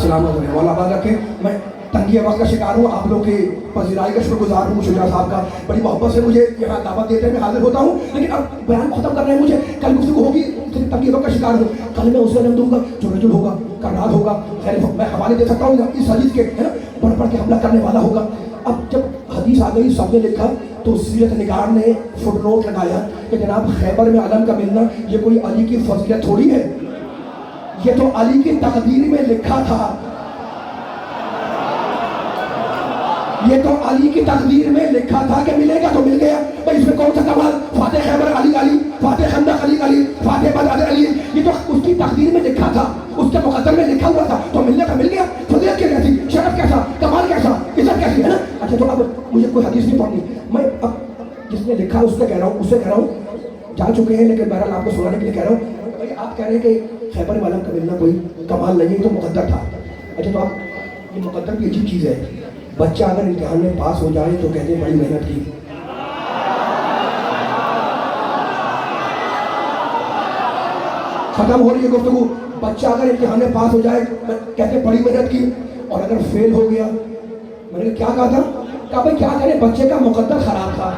सलामत रहे, मौला आबाद रखे। मैं तंगी वक्त का शिकार हूँ, आप लोग की पजीराई का शुक्रगुजार हूँ। शुजा साहब का बड़ी मोहब्बत से मुझे यहाँ दावत देते हैं, मैं हाजिर होता हूँ। लेकिन अब बयान खत्म कर रहे हैं, मुझे कल गुफ्तगू होगी, तंगी वक्त का शिकार हूँ। कल मैं उसे जन्म दूंगा जो रजुल होगा, करनाद होगा, मैं हवाले दे सकता हूँ इस हदीस के, है ना, बढ़ के हमला करने वाला होगा। अब जब हदीस आ गई, सबने लिखा, तो सीरत निगार ने फुट नोट लगाया कि जनाब खैबर में अलम का मिलना ये कोई अली की फजीलत थोड़ी है, ये तो अली की तकदीर में लिखा था। ये तो अली की तकदीर में लिखा था कि मिलेगा तो मिल गया। भाई इसमें कौन सा कमाल? फातेह खैबर अली अली, फातेह खंदक अली अली, फातेह बदर अली, ये तो उसकी तकदीर में लिखा था, उसके मुकद्दर में लिखा हुआ था, तो मिलने का मिल गया। फजीलत क्या थी, शरफ कैसा, कमाल कैसा, इज्जत कैसी, है ना। अच्छा तो अब मुझे कोई हदीस नहीं पढ़नी, मैं अब जिसने लिखा उससे कह रहा हूँ, جا چکے ہیں، لیکن بہرحال آپ کو سنانے کے لیے کہہ رہا ہوں. بھائی آپ کہہ رہے ہیں کہ خیبر معلم کا ملنا کوئی کمال نہیں ہے، تو مقدر تھا. اچھا تو آپ یہ مقدر بھی عجیب چیز ہے. بچہ اگر امتحان میں پاس ہو جائے تو کہتے ہیں بڑی محنت کی. ختم ہو رہی ہے گفتگو. بچہ اگر امتحان میں پاس ہو جائے کہتے ہیں بڑی محنت کی، اور اگر فیل ہو گیا، میں نے کیا کہا تھا؟ کہا بھائی کیا کریں، بچے کا مقدر خراب تھا.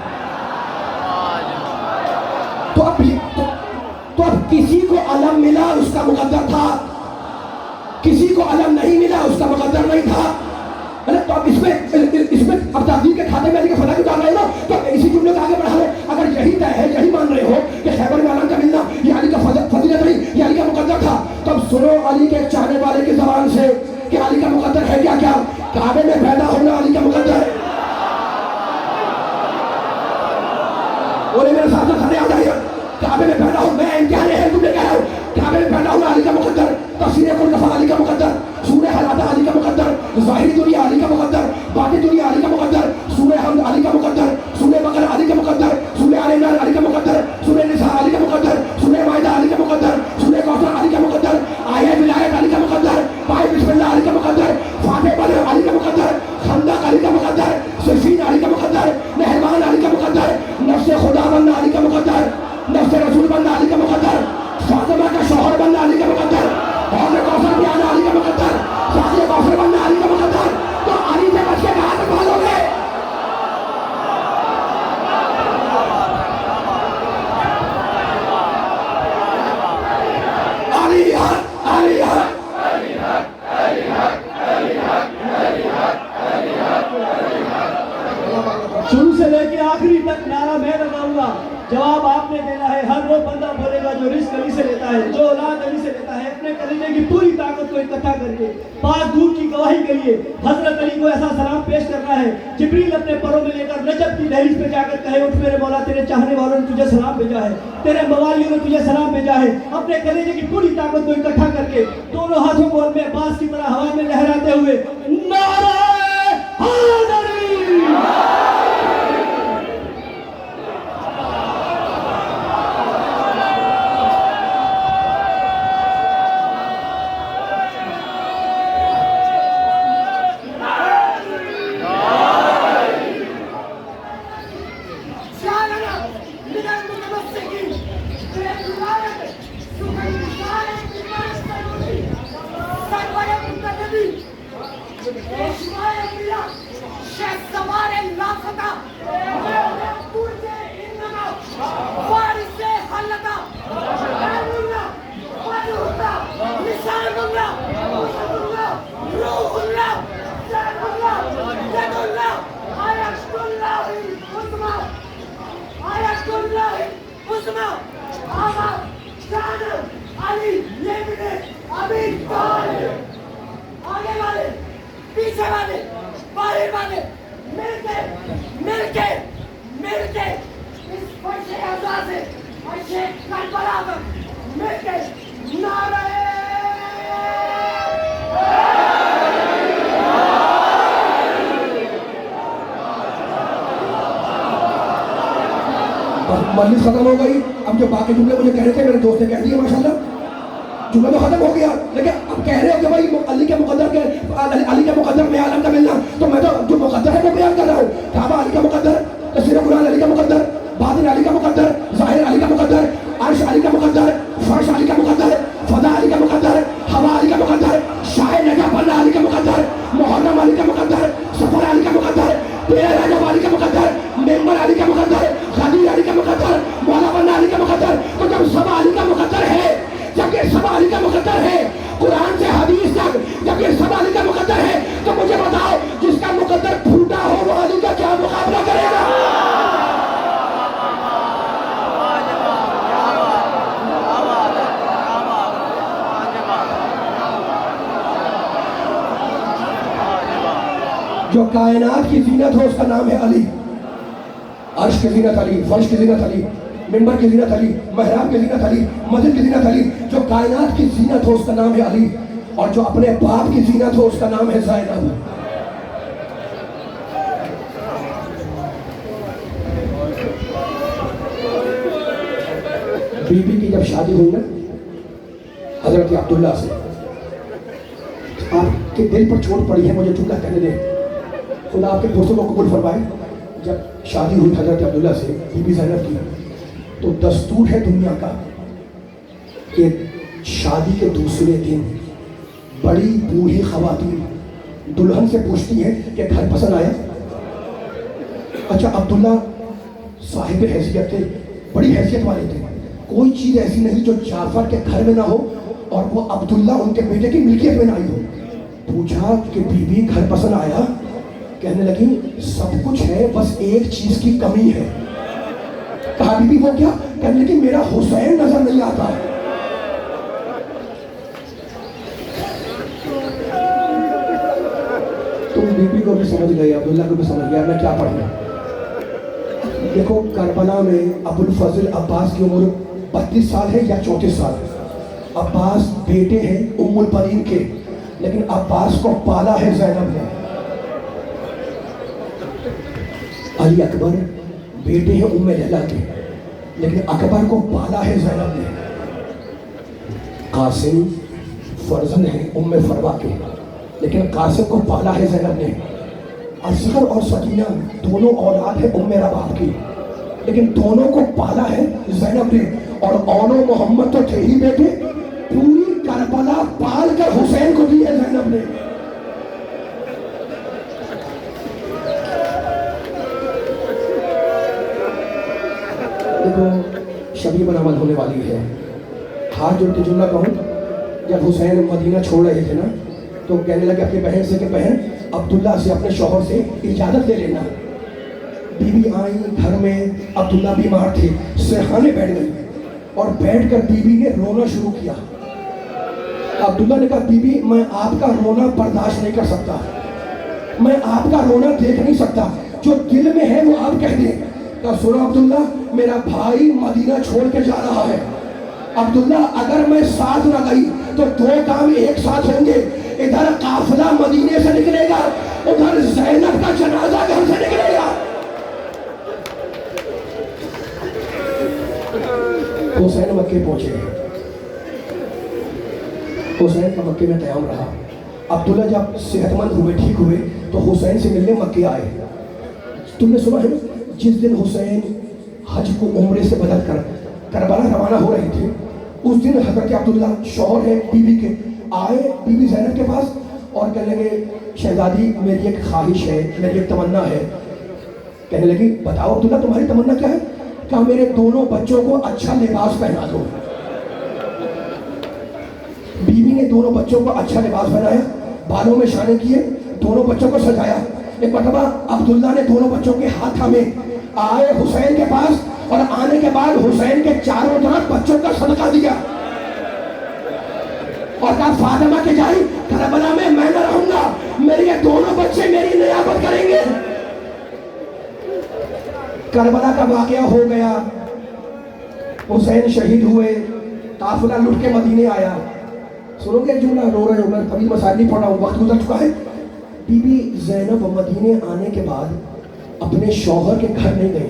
تو اب کسی کو علم ملا اس کا مقدر تھا، کسی کو علم نہیں ملا اس کا مقدر نہیں تھا. تو اب اس میں اب تقدیر کے کھاتے میں علی کا فضل اتار رہے ہو، تو اسی جملے کو آگے بڑھا لیں. اگر یہی طے ہے، یہی مان رہے ہو کہ خیبر میں علم کا ملنا یہ علی کا فضیلت نہیں، یہ علی کا مقدر تھا، تو اب سنو علی کے چاہنے والے کی زبان سے کہ علی کا مقدر ہے کیا. کیا کعبے میں پیدا ہونا علی کا مقدر ہے؟ بولے میرے ساتھ کھڑے آ جائیے. کعبے میں پیدا ہو، میں امتحان ہے تم نے کہا ہو، کعبے میں پیدا ہونا علی کا مقدر، تفسیر کل دفعہ علی کا مقدر، سورہ حلاتہ علی کا مقدر، ظاہری دنیا علی کا مقدر، باطنی دنیا علی کا مقدر، سورہ حمد علی کا مقدر، سورہ بقرہ علی کا مقدر، سورہ آل عمران علی کا مقدر، سورہ نساء علی کا مقدر، سورہ مائدہ علی کا مقدر، سورہ کوثر علی کا مقدر، آیہ ولایت علی کا مقدر، پائے بسم اللہ علی کا مقدر، فاتح بدر علی کا مقدر، خندق علی کا مقدر، صفین علی کا مقدر، نہروان علی کا مقدر، نفس خدا بننا علی کا مقدر، نفس رسول بننا علی کا مقدر، فاطمہ کا شوہر بننا علی کا مقدر، حوض کوثر پہ آنا علی کا مقدر، ساقی کوثر بننا علی کا مقدر. تو علی سے بچ کے کہاں تک بھاگو گے؟ علی حق، علی حق. شروع سے لے کے آخری تک نعرہ میں لگاؤں گا. جواب آپ نے دینا ہے. ہر وہ بندہ بولے گا جو رزق علی سے لیتا ہے، جو اولاد علی سے لیتا ہے، اپنے کلیجے کی پوری طاقت کو اکٹھا کر کے پاک دور کی گواہی کے لیے حضرت علی کو ایسا سلام پیش کرنا ہے. جبریل اپنے پروں میں لے کر نجف کی دہلیز پہ جا کر کہے اٹھ میرے مولا، تیرے چاہنے والوں نے تجھے سلام بھیجا ہے، تیرے موالیوں نے تجھے سلام بھیجا ہے. اپنے کلیجے کی پوری طاقت کو اکٹھا کر کے دونوں ہاتھوں کو میں باز کی طرح ہوا میں لہراتے ہوئے نعرہ حیدری. پیچھے والے باہر والے مل کے اس فرش اعزا سے فرش کربلا تک مل کے نعرہ مجلس ختم ہو گئی. اب جو باقی جملے مجھے کہہ رہے تھے میرے دوست نے کہہ دیے ماشاءاللہ. جملہ تو ختم ہو گیا، لیکن اب کہہ رہے ہو کہ بھائی علی کے مقدر میں عالم کا ملنا، تو میں تو جو مقدر ہے وہ بیان کر رہا ہوں. کعبہ علی کا مقدر، تفسیر قرآن علی کا مقدر، باطن علی کا مقدر، ظاہر علی کا مقدر، عرش علی کا مقدر، فرش علی کا مقدر، فضا علی کا مقدر، ہوا علی کا مقدر، شاہ نجف اللہ علی کا مقدر، محرم علی کا مقدر، سفر علی کا مقدر، پیرہ رجب علی کا مقدر، ممبر علی کا مقدر، غدیر علی کا مقدر، مولا بننا علی کا مقدر. تو جب سب علی کا مقدر ہے، جب یہ سب علی کا مقدر ہے، قرآن سے حدیث تک جب یہ سب علی کا مقدر ہے، تو مجھے بتاؤ جس کا مقدر پھوٹا ہو وہ علی کا کیا مقابلہ کرے گا؟ جو کائنات کی زینت ہو اس کا نام ہے علی. عرش کی زینت علی، فرش کی زینت علی، منبر کی زینت علی، محراب کی زینت علی، مسجد کی زینت علی. جو کائنات کی زینت ہو اس کا نام ہے علی، اور جو اپنے باپ کی زینت ہو اس کا نام ہے زینب. बीबी की जब शादी हुई ना हजरत अब्दुल्ला से, आपके दिल पर चोट पड़ी है, मुझे जुमला कहने दे, खुदा आपके दोस्तों को कबूल फरमाए। जब शादी हुई हजरत अब्दुल्ला से बीबी ज़ैनब की, तो दस्तूर है दुनिया का कि शादी के दूसरे दिन बड़ी बूढ़ी ख़वातीन दुल्हन से पूछती हैं कि घर पसंद आया। अच्छा, अब्दुल्ला साहिब हैसियत थे, बड़ी हैसियत वाले थे, कोई चीज़ ऐसी नहीं जो जाफर के घर में ना हो और वो अब्दुल्ला उनके बेटे की मिल्कियत में ना आई हो। पूछा कि बीबी घर पसंद आया? कहने लगी सब कुछ है, बस एक चीज़ की कमी है। कहा बीबी वो क्या? कहने लगी मेरा हुसैन नजर नहीं आता। तुम बीबी को भी समझ गए, अब्दुल्ला को भी समझ गया मैं क्या पढ़ूं। देखो करबला में अबुल फजल अब्बास की उम्र 32 साल है या 34 साल। अब्बास बेटे हैं उम्मुल बनीन के, लेकिन अब्बास को पाला है ज़ैनब ने। अली अकबर बेटे हैं उम्मे लैला के, लेकिन अकबर को पाला है ज़ैनब ने। कासिम फर्जंद हैं उम्मे फरवा के, लेकिन कासिम को पाला है ज़ैनब ने। असगर और सकीना दोनों औलाद है उम्मे रबाब की, लेकिन दोनों को पाला है ज़ैनब ने। और औनो मोहम्मद तो थे ही बेटे, पूरी करबला पाल कर हुसैन को दी है ज़ैनब ने। देखो शबी बरामद होने वाली है। हाथ जोड़ के जुमला कहूँ, जब हुसैन मदीना छोड़ रहे थे ना, तो कहने लगे अपनी बहन से कि बहन अब्दुल्ला से, अपने शौहर से इजाज़त ले लेना। बीबी आई घर में, अब्दुल्ला बीमार थे, सिरहाने बैठ गई और बैठकर बीबी ने रोना शुरू किया। अब्दुल्ला ने कहा बीबी मैं आपका रोना बर्दाश्त नहीं कर सकता, मैं आपका रोना देख नहीं सकता, जो दिल में है वो आप कह दें। कहा सुनो अब्दुल्ला, मेरा भाई मदीना छोड़ के जा रहा है। अब्दुल्ला अगर मैं साथ न गई तो दो काम एक साथ होंगे, इधर काफिला मदीने से निकलेगा, उधर ज़ैनब का जनाजा घर से निकलेगा। हुसैन मक्के पहुंचे, हुसैन का मक्के में क़याम रहा। अब्दुल्ला जब सेहतमंद हुए, ठीक हुए, तो हुसैन से मिलने मक्के आए। तुमने सुना है जिस दिन हुसैन हज को उम्रे से बदल कर करबला रवाना हो रहे थे, उस दिन हजरत अब्दुल्ला शौहर है बीबी के, आए बीबी ज़ैनब के पास और कहने लगे शहजादी मेरी एक ख्वाहिश है, मेरी एक तमन्ना है। कहने लगी बताओ अब्दुल्ला तुम्हारी तमन्ना क्या है? कहा मेरे दोनों बच्चों को अच्छा लिबास पहना दो। बीवी ने दोनों बच्चों को अच्छा लिबास पहनाया, बालों में शाने किए, दोनों बच्चों को सजाया। एक मरतबा अब्दुल्ला ने दोनों बच्चों के हाथ थामे, आए हुसैन के पास और आने के बाद हुसैन के चारों तरफ बच्चों का सदका दिया और कहा फातिमा के जाई करबला में मैं न रहूंगा, मेरे ये दोनों बच्चे मेरी नियाबत करेंगे। करबला का वाकया हो गया, हुसैन शहीद हुए, काफिला लुट के मदीने आया। सुनोगे जुमला, रो रहे हो, मैं कभी मसाइल नहीं पढ़ रहा हूँ, वक्त गुजर चुका है। बीबी ज़ैनब मदीने आने के बाद अपने शौहर के घर नहीं गई,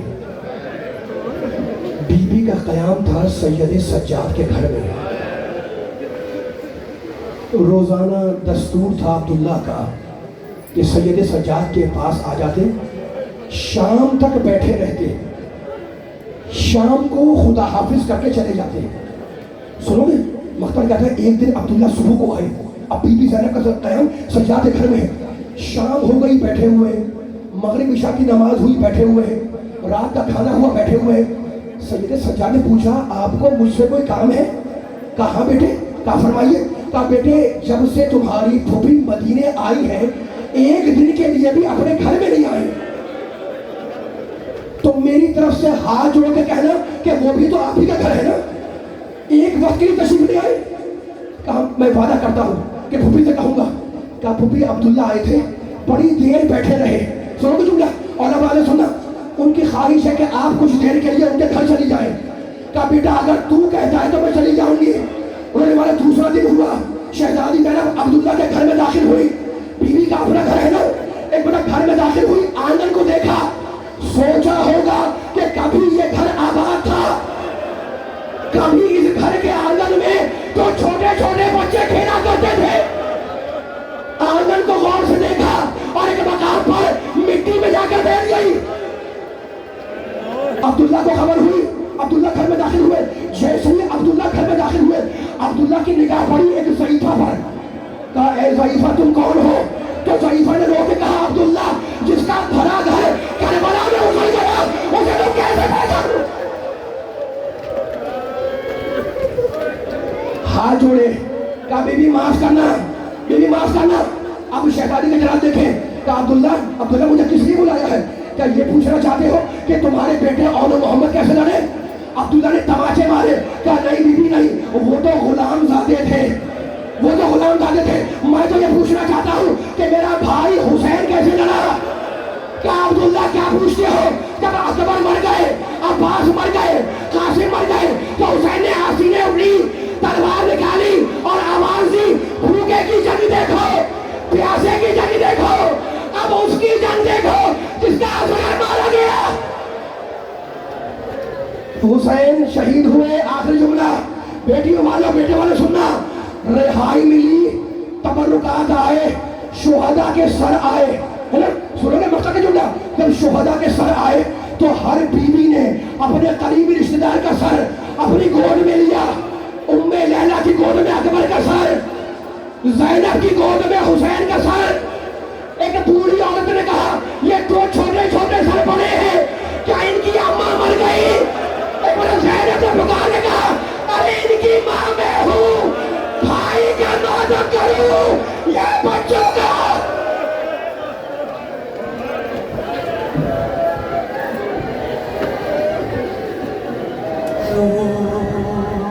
बीबी का क़याम था सैयद सज्जाद के घर में। रोज़ाना दस्तूर था अब्दुल्ला का कि सैयद सज्जाद के पास आ जाते, शाम तक बैठे रहते, शाम को खुदा हाफिज करके चले जाते। सुनोगे मख्तर कहता है एक दिन अब्दुल्ला सुबह को आए, अब बीबी ज़ैनब का क़याम सज्जाद के घर में है। शाम हो गई बैठे हुए, मगरिब इशा की नमाज हुई बैठे हुए, रात का खाना हुआ बैठे हुए। सैयद सज्जाद ने पूछा आपको मुझसे कोई काम है? कहाँ बेटे? कहा फरमाइए। कहा बेटे जब से तुम्हारी फूफी मदीने आई है, एक दिन के लिए भी अपने घर में नहीं आई, तो मेरी तरफ से हाथ जोड़ के कहना कि वो भी तो आप ही का घर है ना, एक वक्त के लिए तशरीफ नहीं आए। कहा मैं वादा करता हूँ कि फूफी से कहूँगा। कहा फूफी अब्दुल्ला आए थे, बड़ी देर बैठे रहे। सुनोगे जुमला और वाले सुनना, उनकी ख्वाहिश है कि आप कुछ देर के लिए उनके घर चली जाए। कहा बेटा अगर तू कहता है तो मैं चली जाऊंगी। उन्होंने वाला दूसरा दिन हुआ, शहजादी ज़ैनब अब्दुल्ला के घर में दाखिल हुई, बीवी का अपना घर है ना, एक बड़ा घर में दाखिल हुई, आंगन को देखा, सोचा होगा कि कभी ये घर आबाद था, कभी इस घर के आंगन में तो छोटे छोटे बच्चे खेला करते थे। आंगन को गौर से देखा और एक मकान पर मिट्टी में जाकर बैठ गई। अब्दुल्ला को खबर हुई, अब्दुल्ला घर में दाखिल हुए। जैसे ही अब्दुल्ला घर में दाखिल हुए, अब्दुल्ला की निगाह पड़ी एक ज़ईफ़ा पर। कहा, ए ज़ईफ़ा तुम कौन हो? तो ज़ईफ़ा ने रो के कहा, अब्दुल्ला जिसका भरा घर करबला में उजड़ गया, उसे तुम कैसे पहचानो? हाथ जोड़े, कहा बीबी माफ करना, बीबी माफ करना। अब शहजादी के जनाब देखें, कहा अब्दुल्ला, अब्दुल्ला मुझे किस लिए बुलाया है? क्या ये पूछना चाहते हो कि तुम्हारे बेटे और मोहम्मद कैसे लड़े? अब्दुल्ला ने तमाचे मारे। कहा नहीं बीबी नहीं, वो तो गुलाम ज़ादे थे, वो तो गुलाम ज़ादे थे। मैं तो ये पूछना चाहता हूँ कि मेरा भाई हुसैन कैसे लड़ा? क्या अब्दुल्ला क्या पूछते हो? जब अकबर मर गए, अब्बास मर गए, कासिम मर गए, तो हुसैन ने आसीने उड़ी, तलवार निकाली और आवाज दी, भूखे की जंग देखो, प्यासे की जंग देखो, अब उसकी जंग देखो जिसका असगर मारा गया। हुसैन शहीद हुए। आखिरी जुमला बेटियों वालों, बेटे वालों सुनना, रिहाई मिली, तबर्रुकात आए, शुहदा के सर आए, है ना? सुनोगे मक्का का जुमला, जब शुहदा के सर आए तो हर बीवी ने अपने करीबी रिश्तेदार का सर अपनी गोद में लिया। उम्मे लैला की गोद में अकबर का सर, ज़ैनब की गोद में हुसैन का सर। एक बूढ़ी औरत ने कहा, ये दो छोटे छोटे सर बड़े हैं, क्या इनकी अम्मा मर गई? एक बार ज़ैनब ने पुकार के कहा, अरे इनकी माँ मैं हूँ, भाई का नाटक करूँ, ये बच्चों का